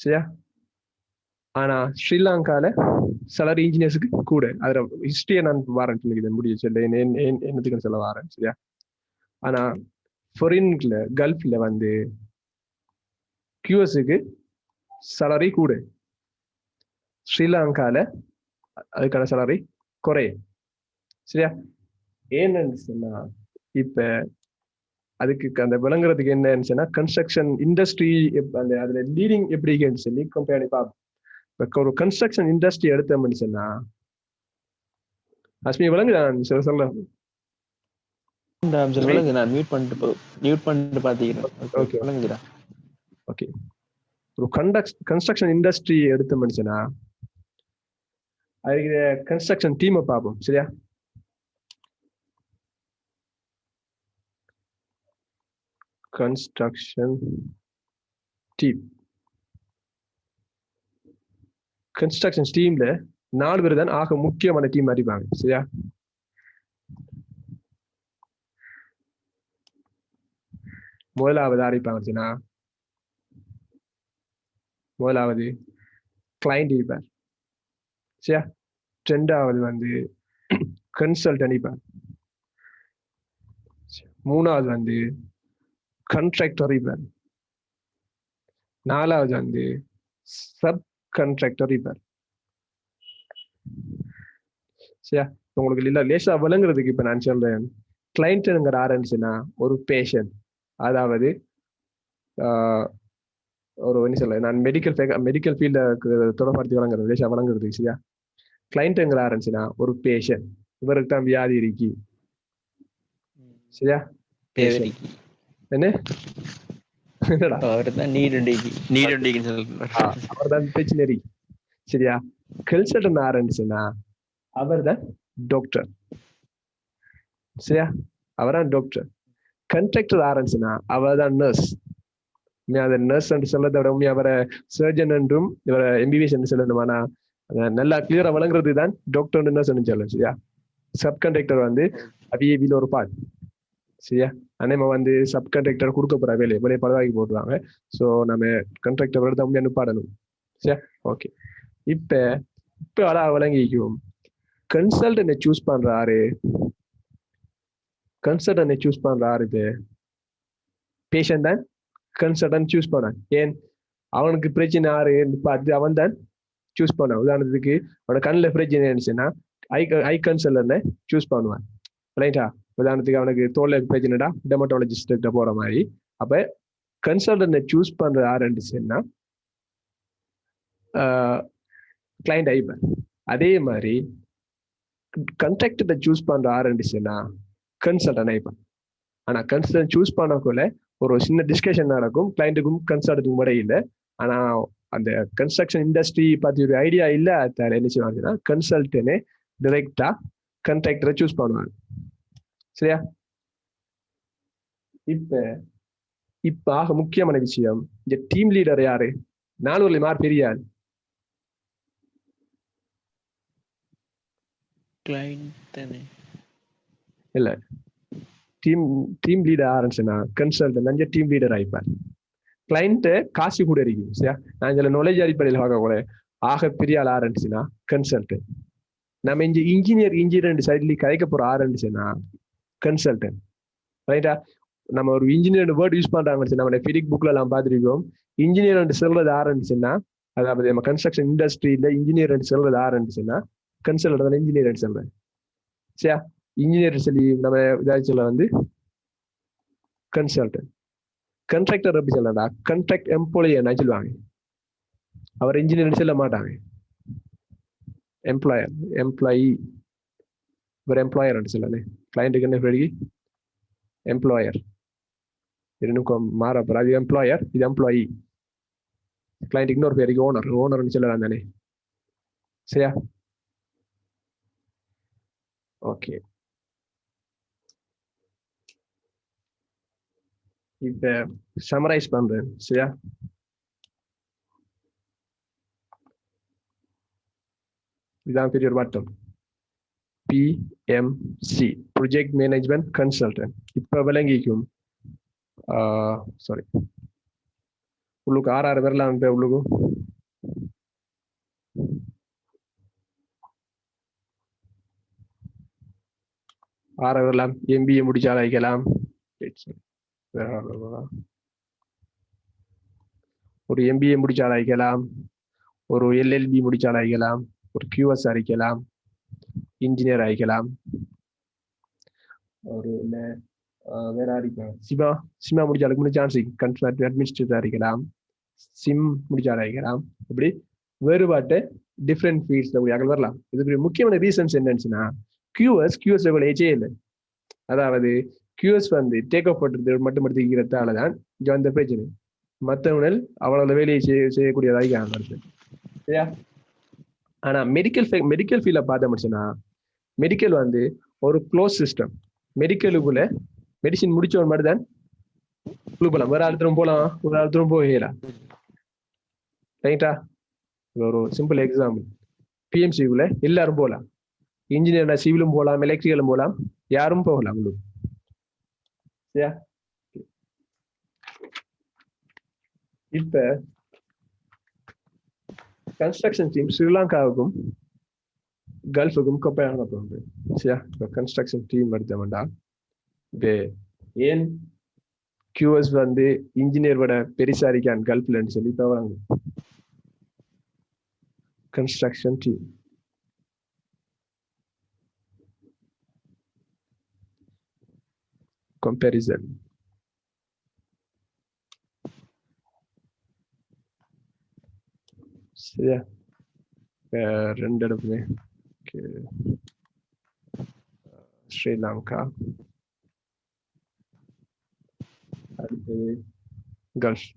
சரியா? ஆனா ஸ்ரீலங்கால சலரி இன்ஜினியர்ஸுக்கு கூட. அதுல ஹிஸ்டரியை நான் வாரேன் முடிய சொல்ல என்னத்துக்கு சொல்ல வாரேன். சரியா? ஆனா ஃபாரின்ல கல்ஃப்ல வந்து QSக்கு சலரி கூட, ஸ்ரீலங்கால அதுக்கான சலரி குறைய. சரியா? ஏன்னு சொன்னா இப்ப அதுக்கு அந்த விளங்குறதுக்கு என்னன்னு சொன்னா கன்ஸ்ட்ரக்ஷன் இண்டஸ்ட்ரி அந்த அதுல லீடிங் எப்படி சொல்லி கம்பெனி பார்ப்போம். இப்போ ஒரு கன்ஸ்ட்ரக்ஷன் இண்டஸ்ட்ரி எடுத்தோம்னு சொன்னா அஸ்மி விளங்குதான் சொல்ல. நான் மியூட் பண்ணிட்டு பாத்தீங்கன்னா ஓகே. ஒரு கன்ஸ்ட்ரக்ஷன் இண்டஸ்ட்ரி எடுத்தோம்னு சொன்னா அதுக்கு கன்ஸ்ட்ரக்ஷன் டீமை பார்ப்போம். சரியா? Construction team. கன்ஸ்ட்ரக்ஷன் டீம்ல 4 பேர் தான் ஆக முக்கியமான டீம் அறிவாங்க. சரியா? முதலாவது அறிப்பாங்கன்னா முதலாவது கிளைண்ட் இருப்பார். சரியா? 2வது வந்து கன்சல்டன்ட் இருப்பார். 3வது வந்து கான்ட்ராக்டர் இருப்பார். 4வது வந்து சப் கான்ட்ராக்டர் இருப்பார். சரியா? உங்களுக்கு இல்ல லேசா விளங்குறதுக்கு இப்ப நான் சொல்றேன். கிளைண்ட்ங்கிற ஆரம்பிச்சுன்னா ஒரு பேஷண்ட், அதாவது ஒரு என்ன சொல்ல, நான் மெடிக்கல் ஃபீல்ட தொடர்படுத்தி வழங்குறது லேசா வழங்குறதுக்கு. சரியா? கிளைண்ட்ங்கிற ஆரம்பிச்சுன்னா ஒரு பேஷண்ட், இவருக்கு தான் வியாதி இருக்கு. சரியா? என்ன அவர்தான் பிரச்சனை இருக்கு. சரியா? கன்சல்டன்ட் ஆரம்பிச்சுன்னா அவர் தான் டாக்டர். சரியா? அவர்தான் டாக்டர். கான்ட்ராக்டர் ஆரம்பிச்சுன்னா அவர் தான் நர்ஸ். அதை நர்ஸ் என்று சொல்றதை விட அவரை சர்ஜன் என்றும் இவரை MBBS என்று சொல்லணும். ஆனா நல்லா கிளியரா வழங்குறது தான் டாக்டர் நர்ஸ் சொல்லணும். சரியா? சப் கான்ட்ராக்டர் வந்து அவியவில ஒரு பார்ட். சரியா? நம்ம வந்து சப் கான்ட்ராக்டர் கொடுக்க போற வேலையை பலவாக்கி போட்டுருவாங்க. ஸோ நம்ம கான்ட்ராக்டர் தான் அனுப்பாடணும். சரியா? ஓகே. இப்ப வழங்கிக்கும் கன்சல்டன்ட் சூஸ் பண்றாரு. கன்சல்டன்ட் சூஸ் பண்றாரு பேஷண்ட் தான் கன்சல்டன்ட் சூஸ் பண்ணான். ஏன்? அவனுக்கு பிரச்சனை யாருன்னு பார்த்து அவன் தான் சூஸ் பண்ணான். உதாரணத்துக்கு அவனோட கண்ணில் பிரச்சனை இருந்துச்சுன்னா ஐ கன்சல்டன்ட் சூஸ் பண்ணுவான். ரைட்டா? உதாரணத்துக்கு அவனுக்கு தோல்ல பிரச்சனைடா டெர்மட்டாலஜிஸ்ட் போற மாதிரி. அப்ப கன்சல்டன்ட் சூஸ் பண்ற ஆரம்பிச்சுன்னா கிளைண்ட் ஐப்பேன். அதே மாதிரி கான்ட்ராக்டரை சூஸ் பண்ற ஆரம்பிச்சுன்னா கன்சல்டன்ட் ஐப்பேன். ஆனா கன்சல்டன்ட் சூஸ் பண்ணக்குள்ள ஒரு சின்ன டிஸ்கஷன் நடக்கும் கிளைண்ட்டுக்கும் கன்சல்டன்ட்டுக்கும் இடையில. ஆனா அந்த கன்ஸ்ட்ரக்ஷன் இண்டஸ்ட்ரி பத்தி ஒரு ஐடியா இல்ல, அதை என்ன செய்வாங்கன்னா கன்சல்டன்ட் டைரக்டா கான்ட்ராக்டரை சூஸ் பண்ணுவாங்க. சரியா? இப்ப ஆக முக்கியமான விஷயம், இந்த டீம் லீடர் யாரு? 4 மார் பெரிய ஆள் இல்ல. டீம் லீடர் ஆரம்பிச்சுன்னா கன்சல்டன்ட் டீம் லீடர் ஆயிப்பார். கிளைண்ட் காசு கூட இருக்கும். சரியா? நான் இதுல நாலேஜ் அடிப்படையில் பார்க்க கூட ஆக பெரிய ஆள் ஆரம்பிச்சுன்னா கன்சல்டன்ட். நம்ம இங்க இன்ஜினியர் சைட்லி கதைக்க போற ஆரம்பிச்சுன்னா கன்சல்டன்ட். ரைட்டா? நம்ம ஒரு இன்ஜினியர் வேர்ட் யூஸ் பண்றாங்க, நம்ம பிடிக் புக்ல எல்லாம் பார்த்துருக்கோம். இன்ஜினியர் சொல்றது ஆரம்பிச்சுன்னா, அதாவது நம்ம கன்ஸ்ட்ரக்ஷன் இண்டஸ்ட்ரியில இன்ஜினியர் சொல்றது ஆரம்பிச்சுன்னா கன்சல்டன்ட் இன்ஜினியர் சொல்றேன். சரியா? இன்ஜினியர் சொல்லி நம்ம இதாச்சு சொல்ல வந்து கன்சல்டன்ட். கண்ட்ராக்டர் எப்படி சொல்லடா, கண்ட்ராக்ட் எம்ப்ளாயி என்ன சொல்லுவாங்க, அவர் இன்ஜினியர் சொல்ல மாட்டாங்க. எம்ப்ளாயி ஒரு எம்ப்ளாயர் சொல்லலே, கிளைண்ட்டுக்கு என்ன பேரு, எம்ப்ளாயர். ரெண்டுக்கும் மாறப்போற, அது எம்ப்ளாயர், இது எம்ப்ளாயி. கிளைண்ட்டுக்கு இன்னொரு பேருக்கு ஓனர்னு சொல்லலாம் தானே. சரியா? ஓகே, இப்ப சமரைஸ் பண்றேன். சரியா? இதான் பெரிய ஒரு வட்டம், பிஎம்சி, ப்ரொஜெக்ட் மேனேஜ்மெண்ட் கன்சல்டன்ட். இப்ப விளங்கிக்கும். சாரி, உள்ளுக்கு 6 வரலாம். உள்ளுக்கு வரலாம். எம்பிஏ முடிச்சால் அழைக்கலாம், ஒரு எம்பிஏ முடிச்சால் அழைக்கலாம், ஒரு எல்எல்பி முடிச்சால் அழைக்கலாம், ஒரு கியூஎஸ் அழைக்கலாம், இன்ஜினியர் அழைக்கலாம், ஒரு வேற அழைக்கலாம், சிமா முடிச்சாலுக்கு முன்னாடி சான்ஸ் கன்ஸ்ட்ரக்ட் அட்மினிஸ்ட்ரேட்டர் அழைக்கலாம், சிம் முடிச்சால் அழைக்கலாம். இப்படி வேறுபாட்டு டிஃப்ரெண்ட் ஃபீல்ட்ஸ்ல வரலாம். இதுக்கு முக்கியமான ரீசன்ஸ் என்னன்னா, கியூஎஸ் லெவல் ஏஜே இல்லை. அதாவது கியூஎஸ் வந்து டேக் ஆஃப் பண்றது மட்டும் எடுத்துக்கிறதால தான் இங்க வந்த பிரச்சனை. மற்றவர்கள் அவ்வளவு வேலையை செய்யக்கூடியதாக காணப்படுது. சரியா? ஆனா மெடிக்கல் ஃபீல்ட பார்த்த முடிச்சுன்னா, மெடிக்கல் வந்து ஒரு க்ளோஸ் சிஸ்டம். மெடிக்கலுக்குள்ள மெடிசின் முடிச்சவன் மாதிரி தான் போலாம், வேற ஆளுத்தரும் போலாம், ஒரு ஆளுத்தரும் போகலாம். ரைட்டா? ஒரு சிம்பிள் எக்ஸாம்பிள், பிஎம்சிக்குள்ள எல்லாரும் போகலாம். இன்ஜினியர் சிவிலும் போகலாம், எலக்ட்ரிக்கலும் போகலாம், யாரும் போகலாம். சரியா? இப்ப கன்ஸ்ட்ரக்ஷன் டீம் ஸ்ரீலங்காவுக்கும் கல்ஃபுக்கும் கம்பேர் பண்ண போகுது. சரியா? இப்போ கன்ஸ்ட்ரக்ஷன் டீம் எடுத்தோம்னா, ஏன் கியூஎஸ் வந்து இன்ஜினியர் விட பெருசா இருக்கான் கல்ஃப்லன்னு சொல்லி தவறாங்க. Construction team comparison. சரியா? ரெண்டு இடத்துமே ஸ்ரீலங்கா, அடுத்து கல்ஃப்.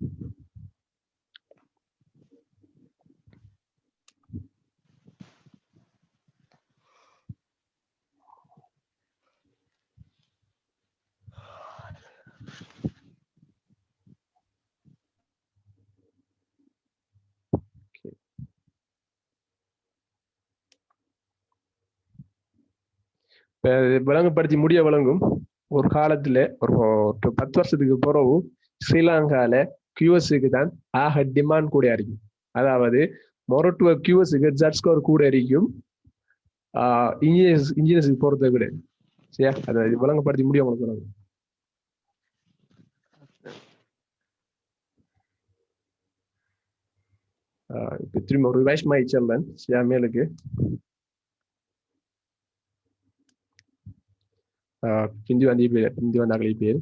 விளங்குபடுத்தி முடிய விளங்கும். ஒரு காலத்துல ஒரு 10 வருஷத்துக்கு பிறகு ஸ்ரீலங்கால கியூஎஸ்க்கு தான் ஆக டிமாண்ட் கூட இருக்கும். அதாவது மொரட்டுவ கியூஎஸ்க்கு ஜட் ஸ்கோர் கூட இருக்கும், இன்ஜினியர்ஸுக்கு போறதை விட. சரியா? அதை விளங்கப்படுத்தி முடிய உங்களுக்கு. இப்ப திரும்ப ஒரு ரிவைஸ் மாதிரி சொல்றேன். சரியா? மேலுக்கு பிந்தி வந்தாங்களே பேர்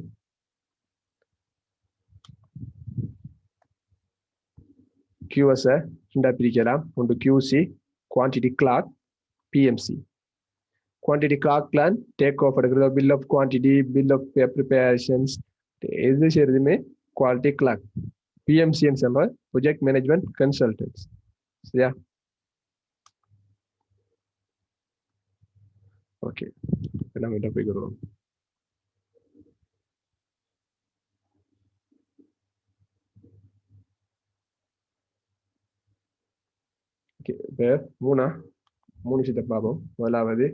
QS ரெண்டா பிரிக்கலாம். ஒன்று QC, quantity clerk, PMC. Quantity clerk plan take off எடுக்கிறது, bill of quantity, bill of preparations, எது செய்யறதுமே குவாலிட்டி கிளாக். PMCன்னு சொல்ற ப்ரொஜெக்ட் மேனேஜ்மெண்ட் கன்சல்டன்ஸ். சரியா? ஓகே, நம்ம கிட்ட போய்க்கிறோம். இப்போ மூணு விஷயத்தை பார்ப்போம். முதலாவது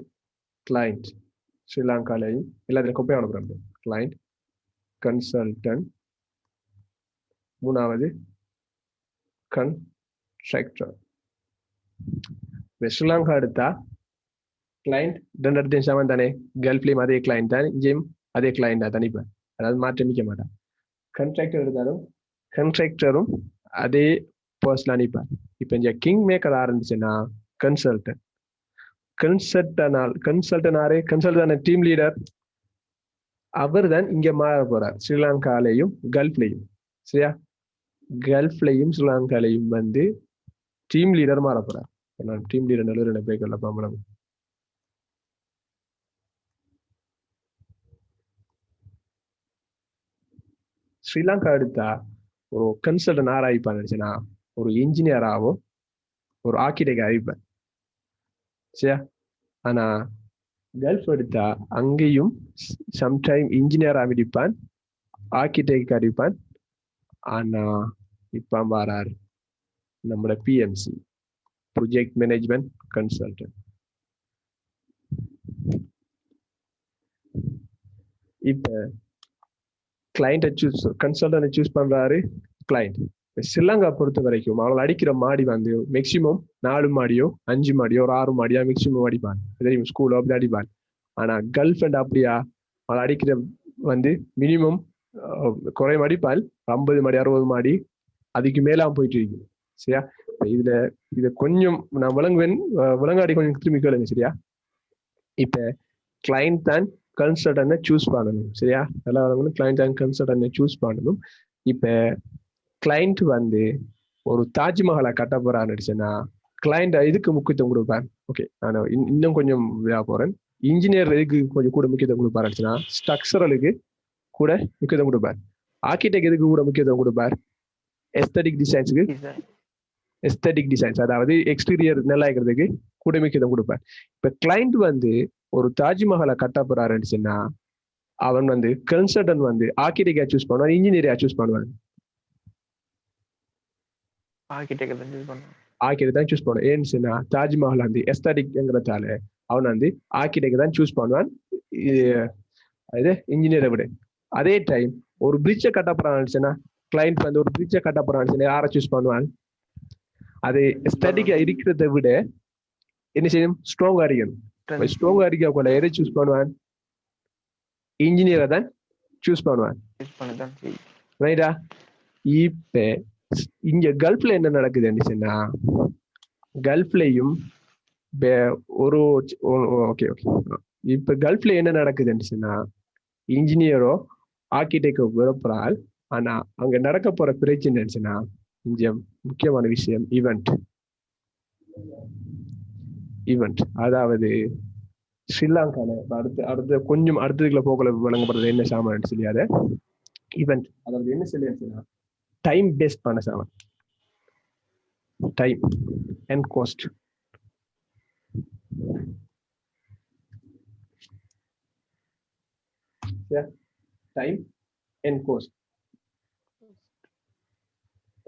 கிளைண்ட், ஸ்ரீலங்காலையும் எல்லாத்தையும் கொப்பை அனுப்புறாங்க. Client, consultant. மூணாவது கன்ட்ராக்டர். ஸ்ரீலங்கா எடுத்தா கிளைண்ட் ரெண்டு இடத்தையும் சமன் தானே, கல்ஃப்லயும் அதே கிளைண்ட் தான், இங்கேயும் அதே கிளைண்ட் தான் தனிப்பேன், அதாவது மாற்றமிக்க மாட்டான். கண்ட்ராக்டர் எடுத்தாலும் கண்ட்ராக்டரும் அதே பர்சன் அனுப்பார். இப்போ இங்க கிங் மேக்கர் ஆரம்பிச்சுன்னா கன்சல்டன், கன்சல்டனாரே டீம் லீடர், அவர் தான் இங்க மாற போறார் ஸ்ரீலங்காலையும் கல்ஃப்லையும். சரியா, கல்ஃப்லையும் ஸ்ரீலங்காலையும் வந்து டீம் லீடர் மாற போறார். நான் டீம் லீடர் நல்ல பேக்கர்ல பாம்பளம். ஸ்ரீலங்கா எடுத்தா ஒரு கன்சல்டன் ஆராய்ப்பான்னு நினைச்சுன்னா ஒரு இன்ஜினியராகவோ ஒரு ஆர்கிடெக்ட் அறிவிப்பேன். சரியா, ஆனா கல்ஃப் எடுத்தா அங்கேயும் சம்டைம் இன்ஜினியர் அறிவிப்பான், ஆர்கிடெக்ட் அறிவிப்பான். ஆனா இப்ப வரார் நம்மளோட பிஎம்சி, ப்ரொஜெக்ட் மேனேஜ்மெண்ட் கன்சல்டன்ட். இப்ப கிளைண்ட்டை கன்சல்டன்ட் சூஸ் பண்றாரு கிளைண்ட். ஸ்ரீலங்கா பொறுத்த வரைக்கும் அவள் அடிக்கிற மாடி வந்து மேக்சிமம் 4 மாடியோ 5 மாடியோ ஒரு 6 மாடியா மேக்சிமம் அடிப்பான், தெரியும், ஸ்கூலோ அப்படி அடிப்பான். ஆனா கேர்ள் ஃப்ரெண்ட் அப்படியா, அவள் அடிக்கிற வந்து மினிமம் குறைய அடிப்பால் 50 மாடி 60 மாடி அதுக்கு மேலாம் போயிட்டு இருக்கு. சரியா, இத கொஞ்சம் நான் விளங்காடி கொஞ்சம் திரும்பி கேளுங்க. சரியா, இப்ப கிளைண்ட் தான் கன்சல்டன்ட் சூஸ் பண்ணணும். சரியா, எல்லாரும் கிளைண்ட் தான் கன்சல்டன்ட் சூஸ் பண்ணணும். இப்ப கிளைண்ட் வந்து ஒரு தாஜ்மஹாலை கட்ட போறான்னு கிளைண்ட் இதுக்கு முக்கியத்துவம் கொடுப்பார். ஓகே, நான் இன்னும் கொஞ்சம் போறேன். இன்ஜினியர் எதுக்கு கொஞ்சம் கூட முக்கியத்துவம் கொடுப்பாருன்னா ஸ்ட்ரக்சரலுக்கு கூட முக்கியத்துவம் கொடுப்பார். ஆர்கிடெக்ட் எதுக்கு கூட முக்கியத்துவம் கொடுப்பார்? எஸ்தட்டிக் டிசைன்ஸுக்கு, எஸ்தட்டிக் டிசைன்ஸ் அதாவது எக்ஸ்டீரியர் நல்லா இருக்கிறதுக்கு கூட முக்கியத்துவம் கொடுப்பார். இப்ப கிளைண்ட் வந்து ஒரு தாஜ்மஹாலை கட்ட போறாருன்னு அவன் வந்து கன்சல்டன்ட் வந்து ஆர்கிடெக்டா சூஸ் பண்ணுவான், இன்ஜினியரா சூஸ் பண்ணுவான்? ஆர்கிடெக்ட் தான் சூஸ் பண்ணுவான். ஆர்கிடெக்ட் தான் சூஸ் பண்ணுவான். ஏன்னு சொன்னா தாஜ்மஹால் வந்து எஸ்தட்டிக்ங்கிறதால அவன் வந்து ஆர்கிடெக்ட் தான் சூஸ் பண்ணுவான் இது இன்ஜினியரை விட. அதே டைம் ஒரு பிரிட்ஜை கட்ட போறான்னு கிளைண்ட் வந்து ஒரு பிரிட்ஜை கட்ட போறான்னு யாரை சூஸ் பண்ணுவான்? அது எஸ்தட்டிக்கா இருக்கிறத விட என்ன செய்யணும், ஸ்ட்ராங்கா இருக்கணும். ஸ்ட்ராங்கா இருக்க கூட எதை சூஸ் பண்ணுவான்? இன்ஜினியரை தான் சூஸ் பண்ணுவான். ரைட்டா? இப்ப இங்க கல்ஃப்ல என்ன நடக்குதுன்னு சொன்னா கல்ஃப்லயும் ஒரு ஓகே ஓகே இப்ப கல்ஃப்ல என்ன நடக்குதுன்னு சொன்னா இன்ஜினியரோ ஆர்கிடெக்டோ விருப்பறால். ஆனா அங்க நடக்க போற பிரச்சனைன்னு இங்க முக்கியமான விஷயம் ஈவெண்ட். அதாவது ஸ்ரீலங்கால அடுத்த கொஞ்சம் அடுத்ததுக்குள்ள போகல வழங்கப்படுறது என்ன சாமான் சொல்லியாத ஈவெண்ட். அதாவது என்ன சொல்லியாச்சுன்னா டைம் பேஸ்ட் பண்ண சாமான், time and cost. Time and cost.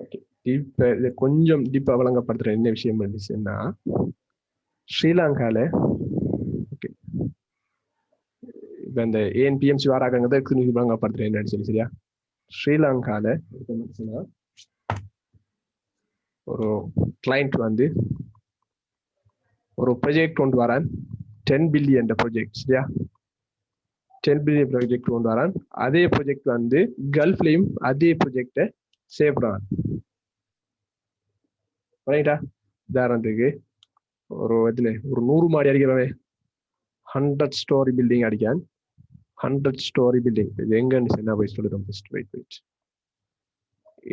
Okay, இப்ப இதை கொஞ்சம் டீப்பா வழங்கப்படுத்துற என்ன விஷயம் இருந்துச்சுன்னா ஸ்ரீலங்கால ஓகே இப்ப இந்த ஏஎன்பிஎம்சி வாராங்கிறத வழங்கப்படுத்துற என்னன்னு சொல்லி. சரியா, ஸ்ரீலங்கால ஒரு கிளைண்ட் வந்து ஒரு ப்ராஜெக்ட் கொண்டு வரான், 10 பில்லியன் ப்ராஜெக்ட். சரியா, 10 பில்லியன் ப்ராஜெக்ட் கொண்டு வரான். அதே ப்ராஜெக்ட் வந்து கல்ஃப்லயும் அதே ப்ராஜெக்டை செய்யப்படுறான். ரைட்டா, உதாரணத்துக்கு ஒரு இதுல ஒரு 100 மாடி அடிக்கிறவன் 100 ஸ்டோரி பில்டிங் அடிக்கான். 100 ஸ்டோரி பில்டிங் இது எங்கன்னு என்ன போய் சொல்லுறோம். வெயிட்,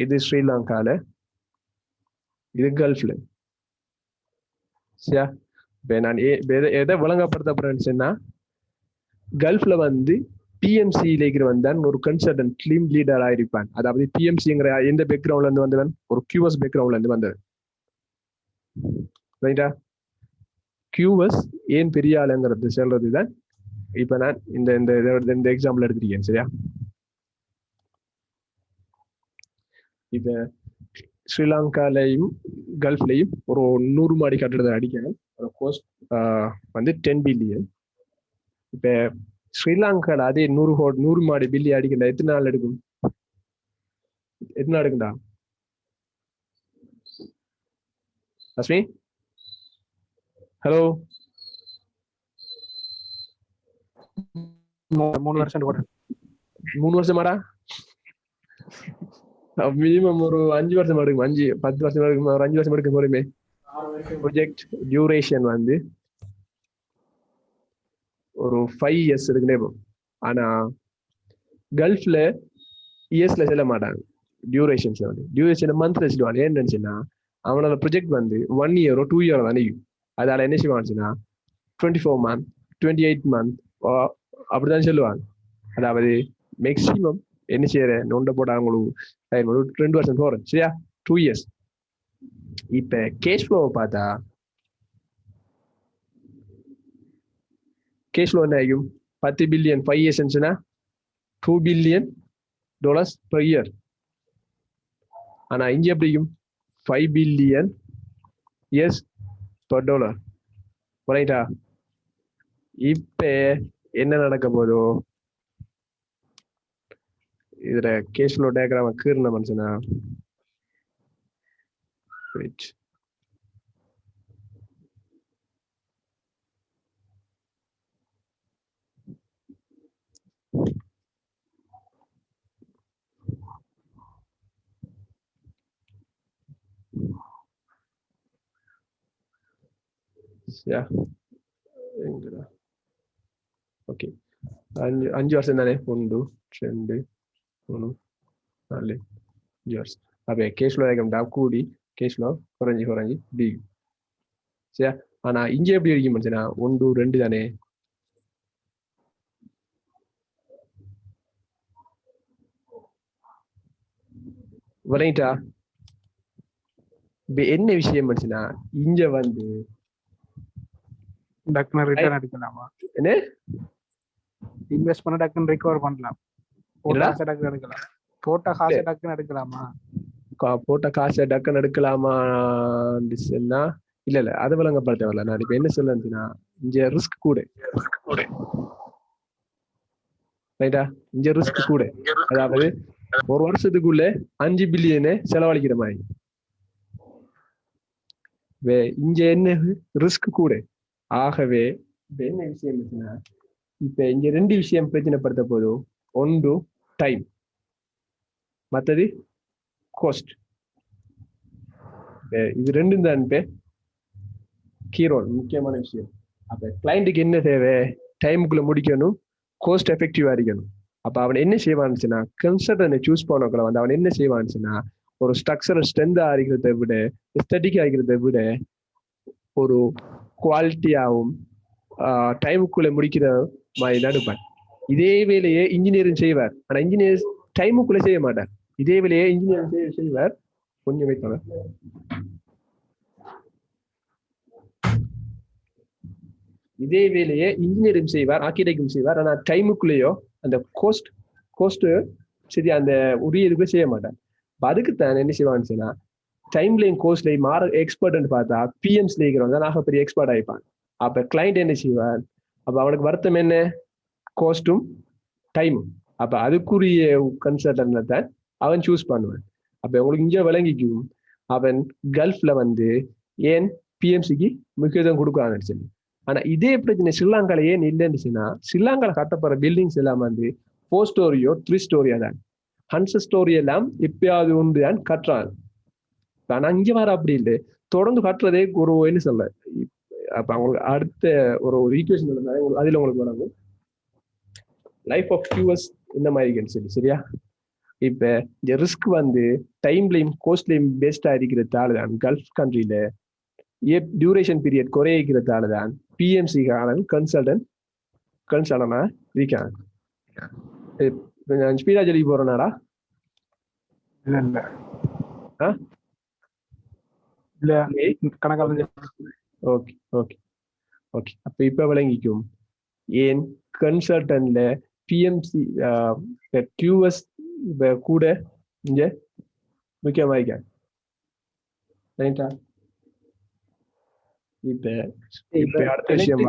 இது ஸ்ரீலங்கால, இது கல்ஃப்ல. சரியா, இப்ப நான் எதை விளங்கப்படுத்த சொன்னா கல்ஃப்ல வந்து பிஎம்சியில இருக்கிறவன் தான் ஒரு கன்சல்டன்ட் டீம் லீடர் ஆயிருப்பான். அதாவது பிஎம்சிங்கிற எந்த பேக்ரவுண்ட்ல இருந்து வந்தவன்? ஒரு கியூஎஸ் பேக்ரவுண்ட்ல இருந்து வந்தவன். ரைட்டா, கியூஎஸ் ஏன் பெரிய ஆளுங்கிறது சொல்றதுதான் இப்ப நான் இந்த எக்ஸாம்பிள் எடுத்திருக்கேன். சரியா, இப்ப ஸ்ரீலங்காலையும் கல்ஃப்லையும் ஒரு 100 மாடி கட்டுறதை அடிக்கணும். கோஸ்ட் வந்து 10 பில்லியன். இப்ப ஸ்ரீலங்கால அதே 100 மாடி பில்லியன் அடிக்கணும். எத்தனை நாள் எடுக்கும்? எத்தனை நாள் எடுக்குண்டா அஸ்மி? ஹலோ 3 வருஷம் போடுறேன். 3 வருஷமாடா? மினிமம் ஒரு 5 வருஷம் எடுக்கும். 10 வருஷம் எடுக்கும். ஒரு 5 வருஷம் எடுக்கும் போலுமே. ப்ரொஜெக்ட் டியூரேஷன் வந்து ஒரு 5 இயர்ஸ் இருக்குன்னே போகும். ஆனா கல்ஃப்ல இயர்ஸ்ல செல்ல மாட்டாங்க. டியூரேஷன்ஸ் வந்து டியூரேஷன் மந்த்ல சொல்லுவாங்க. ஏன்னு நினைச்சுன்னா அவனோட ப்ரொஜெக்ட் வந்து 1 இயரோ 2 இயரோ தான் நிற்கும். அதால என்ன செய்வானுச்சுன்னா 24 மந்த் 28 மந்த் அப்படிதான் சொல்லுவாங்க. அதாவது மேக்சிமம் என்ன செய்யற நொண்ட போட்டா அவங்களுக்கு 2 வருஷம் போறேன் சரியா, 2 இயர்ஸ். இப்ப கேஷ் ஃப்ளோவை பார்த்தா கேஷ் ஃப்ளோ என்ன ஆகும்? 10 பில்லியன் 5 இயர்ஸ்னா $2 பில்லியன் per year. ஆனா இங்க எப்படியும் 5 பில்லியன் இயர்ஸ் per dollar. ரைட்டா? இப்ப என்ன நடக்க போதோ இதுல கேஷ் ஃப்ளோ டயக்ராம் கீர்ன மனுஷனா ஓகே. 5 வருஷம் தானே, 1 2 3 4 5 வருஷம். அப்ப கேஷ் ஃப்ளோ டயக்ராம் கூடி கேஷ் ஃப்ளோ குறைஞ்சி டி சரியா. ஆனா இங்க எப்படி இருக்கும் மனுஷனா 1 2 தானே. வரைட்டா? என்ன விஷயம் மனுஷனா இங்க வந்து டக்குனு ரிட்டர்ன் எடுக்கலாமா? என்ன இன்வெஸ்ட் பண்ண டக்குனு ரிகவர் பண்ணலாம். போட்ட காசை டக்குனு எடுக்கலாம். போட்ட காசை டக்குனு எடுக்கலாமா? போட்ட காசை டக்குன்னு எடுக்கலாமா? இல்ல அது விளங்கப்படுத்த வரல. நான் இப்ப என்ன சொல்லுன்னா இங்க ரிஸ்க் கூட ரைட்டா. இங்க ரிஸ்க் கூட, அதாவது ஒரு வருஷத்துக்குள்ள 5 பில்லியனை செலவழிக்கிற மாதிரி. இங்க என்ன ரிஸ்க் கூட. ஆகவே என்ன விஷயம் இருக்குன்னா இப்ப இங்க 2 விஷயம் பிரச்சனைப்படுத்த போதும். ஒன்று டைம், மற்றது கோஸ்ட். இது ரெண்டும் தான் கீரோல் முக்கியமான விஷயம். அப்ப கிளைண்ட்டுக்கு என்ன தேவை? டைமுக்குள்ள முடிக்கணும், கோஸ்ட் எஃபெக்டிவா இருக்கணும். அப்ப அவன் என்ன செய்வான்னுச்சுன்னா கன்சல்டன்ட் சூஸ் பண்ணக்குள்ள வந்து அவன் என்ன செய்வான்னுச்சுன்னா ஒரு ஸ்ட்ரக்சரல் ஸ்ட்ரென்தா இருக்கிறத விட எஸ்தட்டிக்கா இருக்கிறத விட ஒரு குவாலிட்டியாகவும் டைமுக்குள்ள முடிக்கிற மாதிரி தான் எடுப்பார். இதே வேலையை இன்ஜினியரிங் செய்வார். ஆனா இன்ஜினியர் டைமுக்குள்ள செய்ய மாட்டார். இதே வேலையை இன்ஜினியரிங் செய்வார். கொஞ்சம் வைத்தாங்க. இதே வேலையை இன்ஜினியரிங் செய்வார், ஆர்கிடெக்டும் செய்வார். ஆனா டைமுக்குள்ளேயோ அந்த கோஸ்ட் சரி அந்த உரிய இதுக்குள்ள செய்ய மாட்டார். அதுக்கு தான் என்ன செய்வான்னு சொன்னா டைம்லையும் கோஸ்ட்லையும் மாற எக்ஸ்பர்ட்னு பார்த்தா பிஎம்ஸ்ல இருக்கிறவங்க தான் ஆக பெரிய எக்ஸ்பர்ட் ஆயிப்பான். அப்ப கிளைண்ட் என்ன செய்வான்? அப்ப அவனுக்கு வருத்தம் என்ன? கோஸ்டும் டைமும். அப்ப அதுக்குரிய கன்சல்டன்ட் தான் அவன் சூஸ் பண்ணுவான். அப்ப உங்களுக்கு இங்க விளங்கிக்கும் அவன் கல்ஃப்ல வந்து ஏன் பிஎம்சிக்கு முக்கியத்துவம் கொடுக்குறாங்கன்னு சொல்லி. ஆனா இதே பிரச்சனை ஸ்ரீலங்கால ஏன் இல்லைன்னுச்சுன்னா ஸ்ரீலங்கால கட்டப்படுற பில்டிங்ஸ் எல்லாம் வந்து 4 ஸ்டோரியோ 3 ஸ்டோரியா தான். 100 ஸ்டோரி எல்லாம் எப்பயாவது ஒன்று தான் கட்டுறாங்க. ஆனா இங்க வர அப்படி இல்லை, தொடர்ந்து கட்டுறதே ஒரு என்ன சொல்ல. அப்ப அவங்களுக்கு அடுத்த ஒரு ஈக்குவேஷன் இருந்தாலும் அதுல உங்களுக்கு வழங்கும் லைஃப் ஆஃப் கியூஎஸ் இந்த மாதிரி சொல்லி சரியா. இப்ப இந்த ரிஸ்க் வந்து டைம்லையும் கோஸ்ட்லையும் பேஸ்டா இருக்கிறதால தான் கல்ஃப் கண்ட்ரியில டியூரேஷன் பீரியட் குறையிக்கிறதால தான் பிஎம்சி கன்சல்டனா இருக்காங்க. ஸ்பீடா சொல்லி போறேனாடா? Okay okay okay. அப்ப இப்ப விளங்கிக்கும் ஏன் கன்சல்டன்ட்ல பிஎம்சி கியூஎஸ் கூட இங்க முக்கியமா இருக்காங்க. இப்ப அடுத்த விஷயம்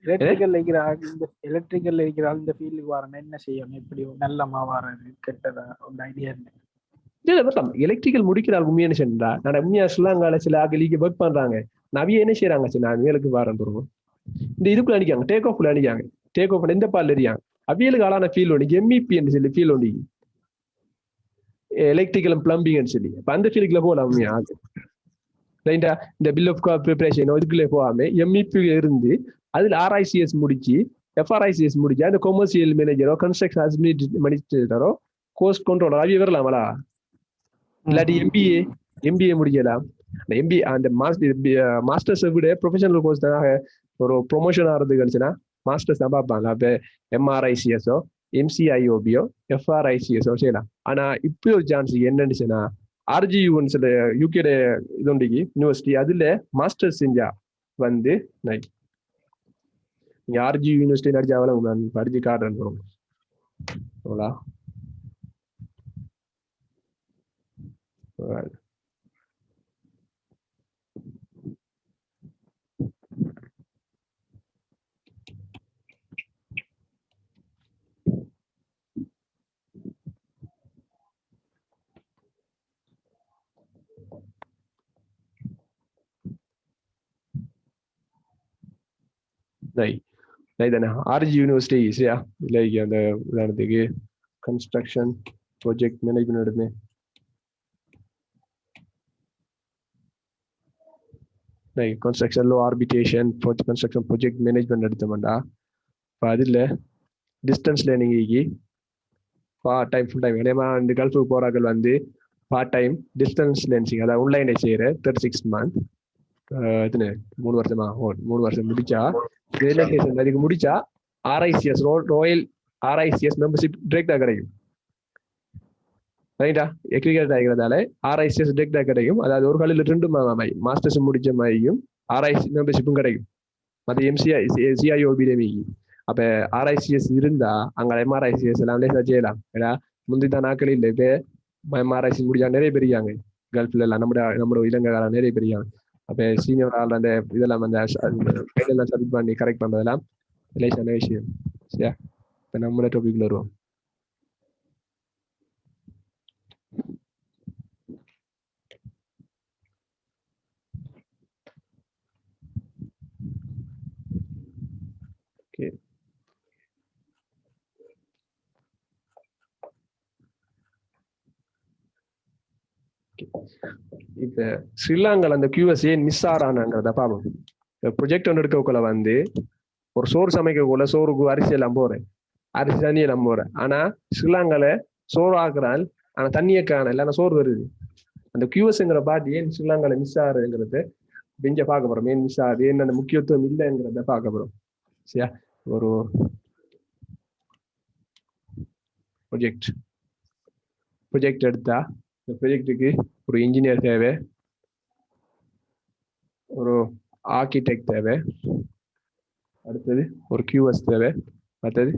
எலக்ட்ரிக்கல் இருக்கிற இந்த ஃபீல்டுக்கு வரணும் என்ன செய்யணும்? எப்படி நல்லமா வர்றது கெட்டதா ஒரு ஐடியா இல்லை. எலக்ட்ரிக்கல் முடிக்கிறாள் உண்மையான சென்றா நான் உண்மையா ஸ்ரீலங்கால சில ஆகலிக்கு ஒர்க் பண்றாங்க நவிய என்ன செய்யறாங்க சரி நான் வேலுக்கு வரேன் தருவோம் இந்த இதுக்குள்ள அடிக்காங்க டேக் ஆஃப்ல அடிக்காங்க டேக் ஆஃப் எந்த பால் எரியாங்க அவியலுக்கு ஆளான ஃபீல் ஒன்று எம்இபி சொல்லி ஃபீல் ஒன்று எலக்ட்ரிக்கல் பிளம்பிங் சொல்லி அப்ப அந்த ஃபீல்டுக்குள்ள போகலாம் உண்மையா இந்த பில் ஆஃப் ப்ரிப்பரேஷன் இதுக்குள்ளே போகாம எம்இபி இருந்து அதுல ஆர்ஐசிஎஸ் முடிச்சு எஃப்ஆர்ஐசிஎஸ் முடிச்சு அந்த கொமர்சியல் மேனேஜரோ கன்ஸ்ட்ரக்ஷன் அட்மினிஸ்ட்ரேட்டரோ கோஸ்ட் கண்ட்ரோலர் அவிய வரலாமலா இல்லாட்டி எம்பிஏ முடிக்கலாம் எம்பிஏ அந்த மாஸ்டர்ஸை விட ப்ரொஃபஷனல் கோர்ஸ் தானே ஒரு ப்ரொமோஷன் ஆகிறதுக்கு இருந்துச்சுன்னா மாஸ்டர்ஸ் தான் பார்ப்பாங்க அப்போ எம்ஆர்ஐசிஎஸோ எம்சிஐஓபியோ எஃப்ஆர்ஐசிஎஸோ செய்யலாம் ஆனா இப்போ ஒரு சான்ஸ் என்னன்னுச்சுன்னா ஆர்ஜியூன்னு சில யூகேட இது உண்டிக்கு யூனிவர்சிட்டி அதுல மாஸ்டர்ஸ் செஞ்சா வந்து நீங்க ஆர்ஜி யூனிவர்சிட்டி நடிச்சாவல நான் படிச்சு காட்டுறேன் போங்களா ஆர்ஜி யூனிவர்சிட்டி சரியா இல்லை அந்த உதாரணத்துக்கு கன்ஸ்ட்ரக்ஷன் ப்ராஜெக்ட் மேனேஜ்மெண்ட் எடுமே கன்ஸ்ட்ரக்ஷன்ல ஆர்பிட்ரேஷன் கன்ஸ்ட்ரக்ஷன் ப்ராஜெக்ட் மேனேஜ்மெண்ட் எடுத்தோம்டா இப்போ அதில் distance learning part time full time ஏன்னா இந்த கல்ஃபுக்கு போறாக்கள் வந்து பார்ட் டைம் டிஸ்டன்ஸ் லேர்னிங் அதாவது ஆன்லைனை செய்கிற 36 month இதுன்னு 3 வருஷமா 3 வருஷம் முடிச்சா ரிலேஷன் அதுக்கு முடிச்சா ஆர்ஐசிஎஸ் ராயல் ஆர்ஐசிஎஸ் மெம்பர்ஷிப் டிரெக்டா கிடைக்கும் ரைட்டா எக்ரிகேட் ஆகிறதால ஆர்ஐசிஎஸ் டிரெக்டா கிடைக்கும் அதாவது ஒரு காலையில் 2 மாஸ்டர்ஸ் முடிச்ச மாதிரியும் ஆர்ஐசி மெம்பர்ஷிப்பும் கிடைக்கும் மற்ற எம்சிஐ சிஐஓபிடமி அப்ப ஆர்ஐசிஎஸ் இருந்தா அங்க எம்ஆர்ஐசிஎஸ் எல்லாம் செய்யலாம் ஏன்னா முந்தைய நாட்கள் இல்லை இப்போ எம்ஆர்ஐசி முடிஞ்சா நிறைய பெரியாங்க கல்ஃப்ல எல்லாம் நம்மளோட இலங்கைக்காரன் நிறைய பெரியாங்க அப்ப சீனியர் ஆள் அந்த இதெல்லாம் அந்த கைடெல்லாம் சப்மிட் பண்ணி கரெக்ட் பண்றதெல்லாம் ரிலேஷனான விஷயம் சரியா இப்ப நம்மளோட டாபிக்ல வருவோம் ஓகே இப்ப ஸ்ரீலங்கால அந்த QS ஏன் மிஸ் ஆறானுங்கிறத பாப்போம் ப்ரொஜெக்ட் ஒன்று எடுக்கக்குள்ள வந்து ஒரு சோறு சமைக்கக்குள்ள சோறுக்கு அரிசி எல்லாம் போறேன் அரிசி தண்ணி எல்லாம் போறேன் ஆனா ஸ்ரீலங்கால சோறு ஆக்குறான் ஆனா தண்ணியை காண இல்லைன்னா சோறு வருது அந்த QSங்கிற பார்ட்டி ஏன் ஸ்ரீலங்கால மிஸ் ஆகுறதுங்கிறது பெஞ்ச பார்க்க போறோம் ஏன் மிஸ் ஆகுது ஏன் அந்த முக்கியத்துவம் இல்லைங்கிறத பார்க்க போறோம் சரியா ஒரு ப்ரொஜெக்ட் எடுத்தா இந்த ப்ரொஜெக்டுக்கு ஒரு இன்ஜினியர் தேவை ஒரு ஆர்கிடெக்ட் தேவை அடுத்தது ஒரு QS தேவை மற்றது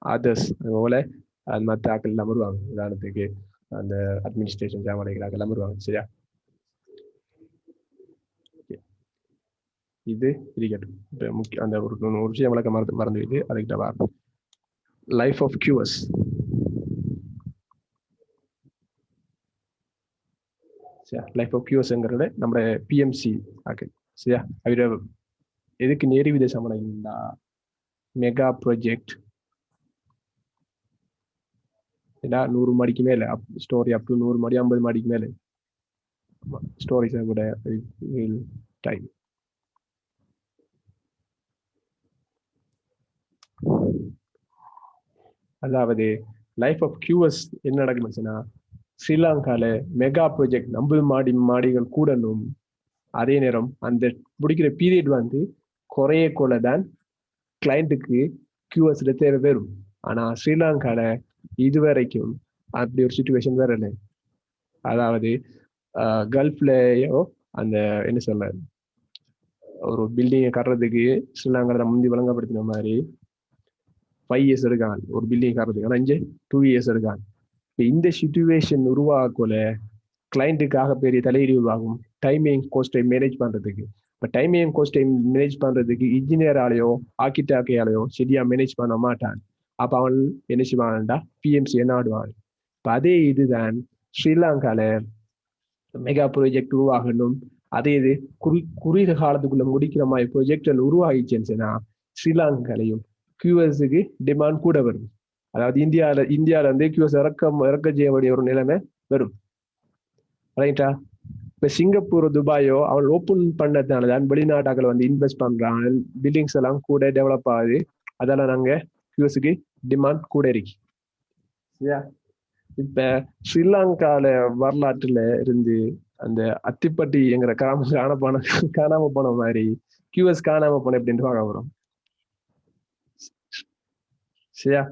அதர்ஸ் அதுபோல அது மற்ற ஆக்கள் எல்லாம் வருவாங்க உதாரணத்துக்கு அந்த அட்மினிஸ்ட்ரேஷன் சாமானிகள் எல்லாம் வருவாங்க சரியா இது இருக்கட்டும் முக்கிய அந்த ஒரு விஷயம் வழக்க மறந்துவிட்டு அதுக்கிட்ட வரும் life of QS life of QSங்கிறது நம்ம PMC ஆக்கு சரியா அவர எதுக்கு நேரு வித சமணம்னா மெகா ப்ராஜெக்ட் ஏன்னா 100 மாடிக்கு மேல ஸ்டோரி அப் டு 100 மாடி 50 மாடிக்கு மேல ஸ்டோரிஸ் கூட டைம் அதாவது லைஃப் ஆஃப் QS என்ன நடக்குதுன்னா ஸ்ரீலங்கால மெகா ப்ராஜெக்ட் 50 மாடிகள் கூடணும் அதே நேரம் அந்த முடிக்கிற பீரியட் வந்து குறைய கொள்ளதான் கிளைண்ட்டுக்கு QS தேவை வரும் ஆனா ஸ்ரீலங்கால இதுவரைக்கும் அப்படி ஒரு சிச்சுவேஷன் வேற இல்லை அதாவது கல்ஃப்லயோ அந்த என்ன சொல்ல ஒரு பில்டிங்கை கட்டுறதுக்கு ஸ்ரீலங்கால முந்தி வழங்கப்படுத்தின மாதிரி 5 years எடுக்கான் ஒரு பில்டிங் கட்டுறதுக்கு ஆனா 2 years எடுக்கான் இந்த சிச்சுவேஷன் உருவாக்கல கிளைண்ட்டுக்காக பெரிய தலையீடு உருவாகும் டைமிங் கோஸ்டை மேனேஜ் பண்றதுக்கு இப்போ டைமிங் கோஸ்டை மேனேஜ் பண்றதுக்கு இன்ஜினியராலையோ ஆர்கிடெக்டாலையோ சரியா மேனேஜ் பண்ண மாட்டான் அப்ப அவன் என்ன செய்வான்டா PMC என்ன ஆடுவான் இப்போ அதே இதுதான் ஸ்ரீலங்கால மெகா ப்ராஜெக்ட் உருவாகணும், அதே இது குறுகிய காலத்துக்குள்ள முடிக்கிற மாதிரி ப்ரொஜெக்ட் உருவாகிச்சுன்னா ஸ்ரீலங்காலையும் கியூஎஸ்க்கு டிமாண்ட் கூட வரும். அதாவது இந்தியால இருந்து கியூஎஸ் இறக்க செய்ய வேண்டிய ஒரு நிலைமை வரும். ரைட்டா? இப்ப சிங்கப்பூர் துபாயோ அவள் ஓப்பன் பண்ணதுனால தான் வெளிநாட்டாக்கள் வந்து இன்வெஸ்ட் பண்றாங்க, பில்டிங்ஸ் எல்லாம் கூட டெவலப் ஆகுது. அதெல்லாம் நாங்க கியூஎஸ்க்கு டிமாண்ட் கூட இருக்கு. சரியா? இப்ப ஸ்ரீலங்கால வரலாற்றுல இருந்து அந்த அத்திப்பட்டிங்கிற காணாம போன மாதிரி கியூஎஸ் காணாம போன எப்படின்ட்டு பார்க்க போறோம். சரியா?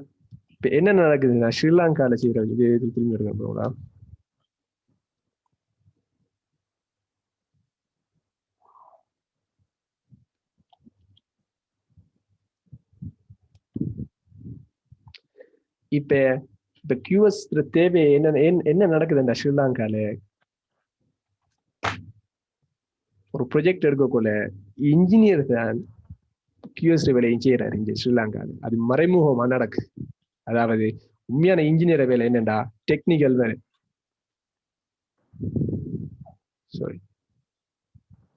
இப்ப என்ன நடக்குதுன்னா ஸ்ரீலங்கால செய்யற இது திரும்பி இருக்க போகலாம். இப்ப கியூஎஸ் தேவை என்ன நடக்குதுன்னா ஸ்ரீலங்கால ஒரு ப்ரொஜெக்ட் எடுக்கக்குள்ள இன்ஜினியர் தான் கியூஎஸ் வேலையும் செய்யறாரு இங்க ஸ்ரீலங்கால. அது மறைமுகமா நடக்கு. அதாவது உண்மையான இன்ஜினியர் வேலை என்னண்டா டெக்னிக்கல் வேலை. சாரி,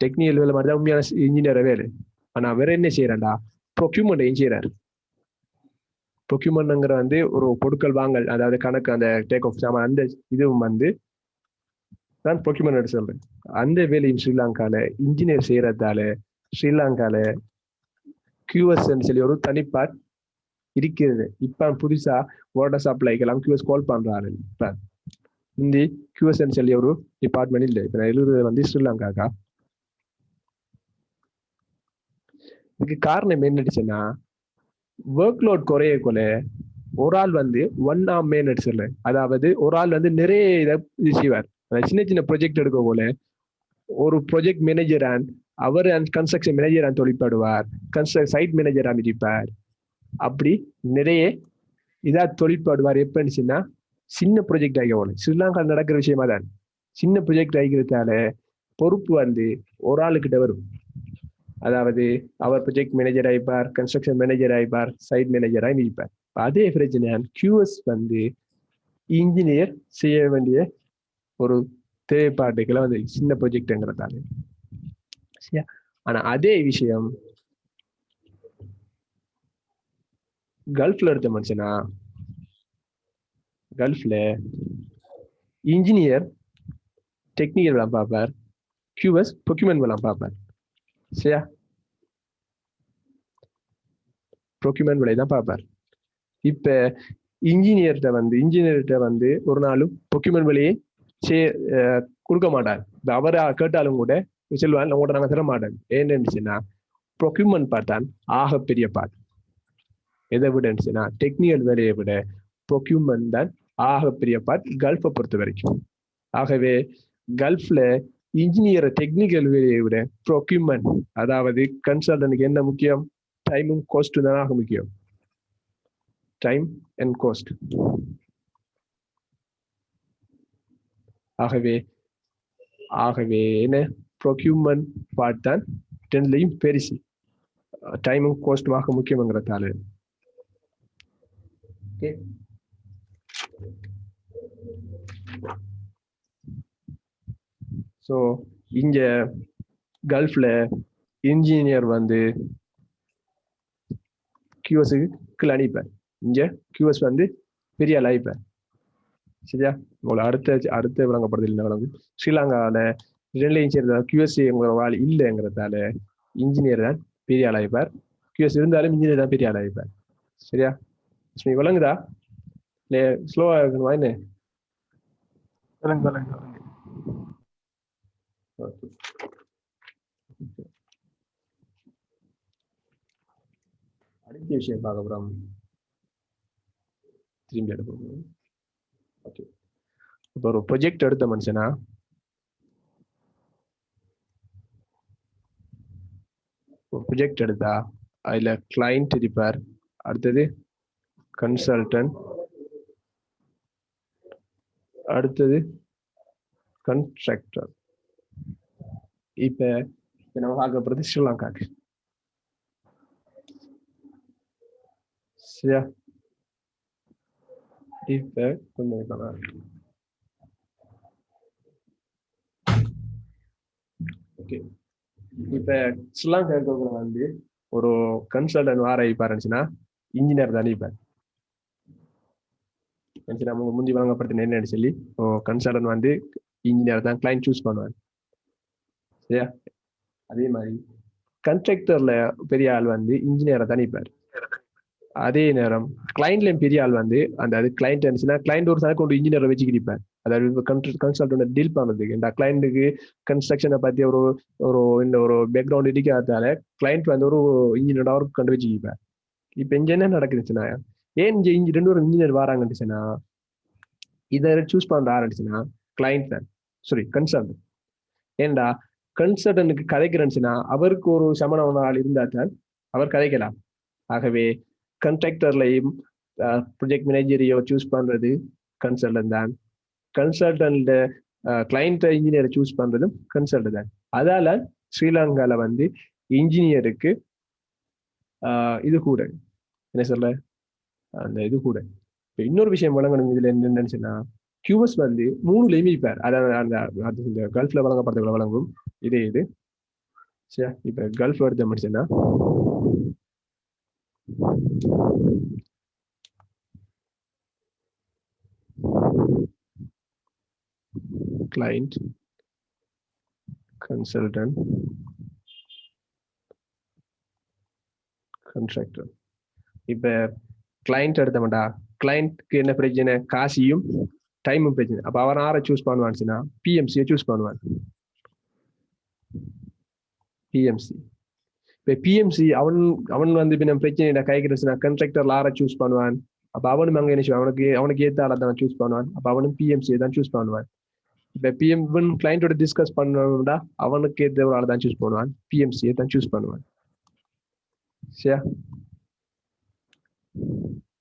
டெக்னிக்கல் வேலை மாதிரி தான் உண்மையான இன்ஜினியர் வேலை. ஆனா வேற என்ன செய்யறாண்டா ப்ரொக்யூமெண்ட் செய்யறாரு. ப்ரொக்யூமெண்ட்ங்கிற வந்து ஒரு பொருட்கள் வாங்கல், அதாவது கணக்கு, அந்த டேக் ஆஃப் சாமான், அந்த இதுவும் வந்து நான் ப்ரொக்யூமெண்ட் சொல்றேன். அந்த வேலையும் ஸ்ரீலங்கால இன்ஜினியர் செய்யறதால ஸ்ரீலங்கால கியூஎஸ் சொல்லி ஒரு தனிப்பாட் இருக்கிறது. இப்ப புதுசா வாட்டர் சப்ளைக்கெல்லாம் கியூஎஸ் கால் பண்றாரு. இப்ப இந்தி கியூஎஸ் சொல்லி ஒரு டிபார்ட்மெண்ட் இல்லை. இப்ப நான் எழுதுறது வந்து ஸ்ரீலங்காக்கா. இதுக்கு காரணம் என்னடிச்சுன்னா ஒர்க் லோட் குறையக்குள்ள ஒரு ஆள் வந்து ஒன் ஆம் மேன் அடிச்சிடல. அதாவது ஒரு ஆள் வந்து நிறைய இதை இது செய்வார். சின்ன சின்ன ப்ரொஜெக்ட் எடுக்க போல ஒரு ப்ரொஜெக்ட் மேனேஜரான் அவர் கன்ஸ்ட்ரக்ஷன் மேனேஜரான் தொழிற்படுவார், சைட் மேனேஜரா இருப்பார். அப்படி நிறைய இதா தொழிற்படுவார். எப்படிச்சுன்னா சின்ன ப்ரொஜெக்ட் ஆகிய போல ஸ்ரீலங்கா நடக்கிற விஷயமா தான். சின்ன ப்ரொஜெக்ட் ஆகிறதால பொறுப்பு வந்து ஒரு ஆளுக்கிட்ட வரும். அதாவது அவர் ப்ரொஜெக்ட் மேனேஜர் ஆயிப்பார், கன்ஸ்ட்ரக்ஷன் மேனேஜர் ஆயிப்பார், சைட் மேனேஜராக இருப்பார். அதே பிரச்சனை கியூஎஸ் வந்து இன்ஜினியர் செய்ய வேண்டிய ஒரு தேவைப்பாட்டுகளை வந்து சின்ன ப்ரொஜெக்ட்ங்கிறதால. ஆனா அதே விஷயம் கல்ஃப்ல எடுத்த மனுஷனா, கல்ஃப்ல இன்ஜினியர் டெக்னிக்கல் வேலை பார்ப்பார், கியூஎஸ் ப்ரொக்யூமெண்ட் வேலை பார்ப்பார். சரியா? ப்ரொக்யூமெண்ட் வேலை தான் பார்ப்பார். இப்ப இன்ஜினியர்கிட்ட வந்து ஒரு நாளும் ப்ரொக்யூமெண்ட் வேலையை கொடுக்க மாட்டார். அவரை கேட்டாலும் கூட செல்வான் உங்கள்கிட்ட நாங்கள் தர மாட்டோம். ஏன்னுச்சுன்னா ப்ரொக்யூமெண்ட் பார்த்தான் ஆக பெரிய பார்ட். எதை விடச்சுன்னா டெக்னிக்கல் வேலையை விட ப்ரொக்யூமெண்ட் தான் ஆக பெரிய பார்ட் கல்ஃபை பொறுத்த வரைக்கும். ஆகவே கல்ஃப்ல இன்ஜினியர் டெக்னிக்கல் வேலையை விட ப்ரொக்யூமெண்ட், அதாவது கன்சல்டன்ட்க்கு என்ன முக்கியம்? டைமும் காஸ்ட் தான் ஆக முக்கியம். Time and cost. ஆகவே என்ன ப்ரொக்யூமெண்ட் பார்ட் தான் ரெண்டுலையும் பெருசு. டைமும் காஸ்ட்மாக முக்கியங்கிறதால. ஸோ இங்க கல்ஃப்ல இன்ஜினியர் வந்து கியூஎஸ்க்கு அனுப்பார். இங்க கியூஎஸ் வந்து பெரிய ஆள் அழைப்பார். சரியா? உங்களை அடுத்த விளங்கப்படுது இல்லை விளங்கும். ஸ்ரீலங்காவில ரெண்டுலையும் சேர்ந்த கியூஎஸ்சி வாழ் இல்லைங்கிறதால இன்ஜினியர் தான் பெரிய ஆள் அழைப்பார். கியூஎஸ் இருந்தாலும் இன்ஜினியர் தான் பெரிய ஆள் அழைப்பார். சரியா? விளங்குதா? இல்லை ஸ்லோவா இருக்கணுமா என்ன? அடுத்த விஷயம் பார்க்க போறோம். திரும்பி எடுப்போம். ஓகே, இப்போ ஒரு ப்ரொஜெக்ட் எடுத்த மனுஷனா ப்ரொஜெக்ட் எடுத்தா அதுல கிளைண்ட் இருப்பார், அடுத்தது கன்சல்டன்ட், அடுத்தது கன்ட்ராக்டர். இப்ப நம்ம பார்க்க போறது ஸ்ரீலங்காக்கு. சரியா? இப்ப கொஞ்சம் ஓகே. இப்ப ஸ்ரீலங்கா இருக்கவங்க வந்து ஒரு கன்சல்டன்ட் வார இருப்பாருச்சுன்னா இன்ஜினியர் தானே இருப்பார். நம்ம முந்தி வழங்கப்படுத்தின என்னன்னு சொல்லி கன்சல்டன்ட் வந்து இன்ஜினியர் தான் கிளைண்ட் சூஸ் பண்ணுவார். சரியா? அதே மாதிரி கன்ஸ்ட்ரக்டர்ல பெரிய ஆள் வந்து இன்ஜினியரை தான் இருப்பார். அதே நேரம் கிளைண்ட்லயும் பெரிய ஆள் வந்து அது கிளைண்ட் இருந்துச்சுன்னா கிளைண்ட் ஒரு சனக்கு கொண்டு இன்ஜினியரை வச்சுக்கிட்டார். அதாவது கன்சல்டன்ட் டீல் பண்றதுக்கு இந்த கிளைண்ட்டுக்கு கன்ஸ்ட்ரக்ஷனை பத்தி ஒரு ஒரு இந்த ஒரு பேக்ரவுண்ட் இடிக்காதால கிளைண்ட் வந்து ஒரு இன்ஜினியரோட அவருக்கு கண்டு வச்சுக்கிப்பார். இப்ப இங்க என்ன நடக்குதுச்சுன்னா ஏன் இங்க ரெண்டு ஒரு இன்ஜினியர் வராங்கன்னுச்சுன்னா இதை சூஸ் பண்ற ஆரம்பிச்சுன்னா கிளைண்ட் தான் சாரி கன்சல்டன்ட். ஏண்டா கன்சல்டன்ட்டுக்கு கதைக்கிறேன்னுச்சுன்னா அவருக்கு ஒரு சமண ஆள் இருந்தா தான் அவர் கதைக்கலாம். ஆகவே கண்ட்ராக்டர்லையும் ப்ரொஜெக்ட் மேனேஜரையோ சூஸ் பண்றது கன்சல்டன்ட் தான். கன்சல்டன்ட் கிளைண்ட் இன்ஜினியரை சூஸ் பண்றதும் கன்சல்டன்ட் தான். அதால ஸ்ரீலங்கால வந்து இன்ஜினியருக்கு இது கூட என்ன சொல்ல அந்த இது கூட. இப்போ இன்னொரு விஷயம் வழங்கணும் இதுல என்னன்னு கியூஎஸ் வந்து 3லயுமே இருப்பார். அதாவது அந்த இந்த கல்ஃப்ல வழங்கப்படுறதுல வழங்கும் இதே இது. சரி, இப்ப கல்ஃப் எடுத்த முடிச்சுன்னா client consultant contractor. இப்ப கிளைண்ட் எடுத்தமாட்டா கிளைண்ட்க்கு என்ன பிரச்சனை காசியும் டைமும் பிரச்சனை. அப்ப அவன் யாரை சூஸ் பண்ணுவான்னுச்சுன்னா பிஎம்சியை சூஸ் பண்ணுவான். பிஎம்சி இப்ப பிஎம்சி அவன் வந்து இப்ப நம்ம பிரச்சனை கைக்கிறச்சுன்னா கண்ட்ராக்டர்ல யாரை சூஸ் பண்ணுவான். அப்ப அவனும் அங்க என்ன அவனுக்கு ஏத்த ஆளை தான் சூஸ் பண்ணுவான். அப்ப அவனும் பிஎம்சியை தான் சூஸ் பண்ணுவான். இப்ப பிஎம் கிளைண்டோட டிஸ்கஸ் பண்ணணும்டா அவனுக்கு ஏற்ற ஒரு ஆள் தான் சூஸ் பண்ணுவான். பிஎம்சியை தான் சூஸ் பண்ணுவான். சரியா?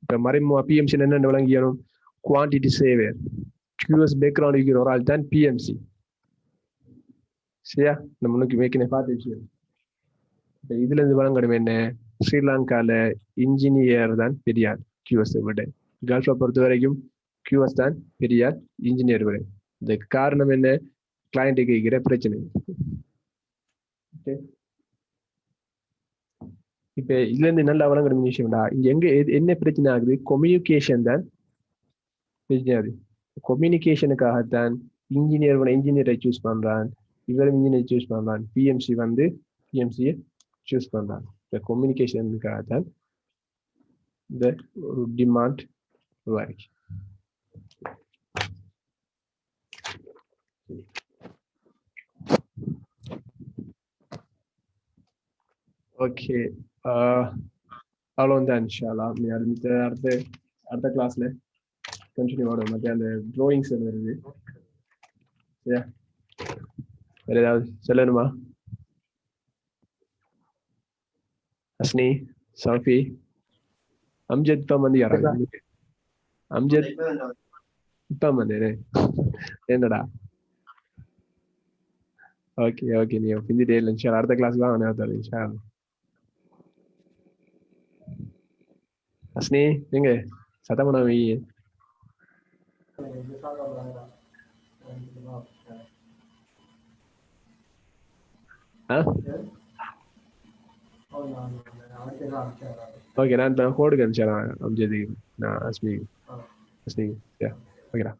இப்ப மறைமுக பிஎம்சி என்ன விளங்கியணும் குவான்டிட்டி சேவர் கியூஎஸ் பேக்ரவுண்ட் இருக்கிற ஒரு ஆள் தான் பிஎம்சி. சரியா? நம்ம முன்னுக்கு மேற்கனவே பார்த்த விஷயம். இப்ப இதுல இருந்து வழங்கணும் என்ன ஸ்ரீலங்கால இன்ஜினியர் தான் பெரியார் கியூஎஸ் விட. கல்ஃபை பொறுத்த வரைக்கும் கியூஎஸ் தான் பெரியார் இன்ஜினியர் விட. இதுக்கு காரணம் என்ன கிளைண்ட்டுக்கு இருக்கிற பிரச்சனை. இப்ப இதுல இருந்து நல்லா வழங்கணும் விஷயம்டா இங்க எங்க என்ன பிரச்சனை ஆகுது கம்யூனிகேஷன் தான் பிரச்சனை ஆகுது. கம்யூனிகேஷனுக்காகத்தான் இன்ஜினியரை சூஸ் பண்றான். இவரும் இன்ஜினியர் சூஸ் பண்றான். பிஎம்சி வந்து பிஎம்சியை சூஸ் பண்றான். இந்த கம்யூனிகேஷனுக்காகத்தான் இந்த ஒரு டிமாண்ட் உருவாயிருக்கு. ஓகே, அவ்வளோதான் இன்ஷால்லா. அடுத்த கிளாஸ்ல கண்டினியூ ஆகும். மற்ற அந்த ட்ராயிங்ஸ் வருது. சரியா? வேற ஏதாவது சொல்லணுமா? அஸ்னி, சஃபி, அம்ஜத் இப்ப வந்து யாராவது? அம்ஜத் இப்ப வந்து என்னடா? ஓகே ஓகே, நீ பிந்திட்டே இல்லை இன்ஷா அடுத்த கிளாஸ் தான் அவனே இன்ஷா. அஸ்னி எங்க சத்தம் பண்ணாம ஓகே, நான் கோடுக்கு அனுப்பிச்சேன் அம்ஜதி நான் அஸ்மி ஓகேடா.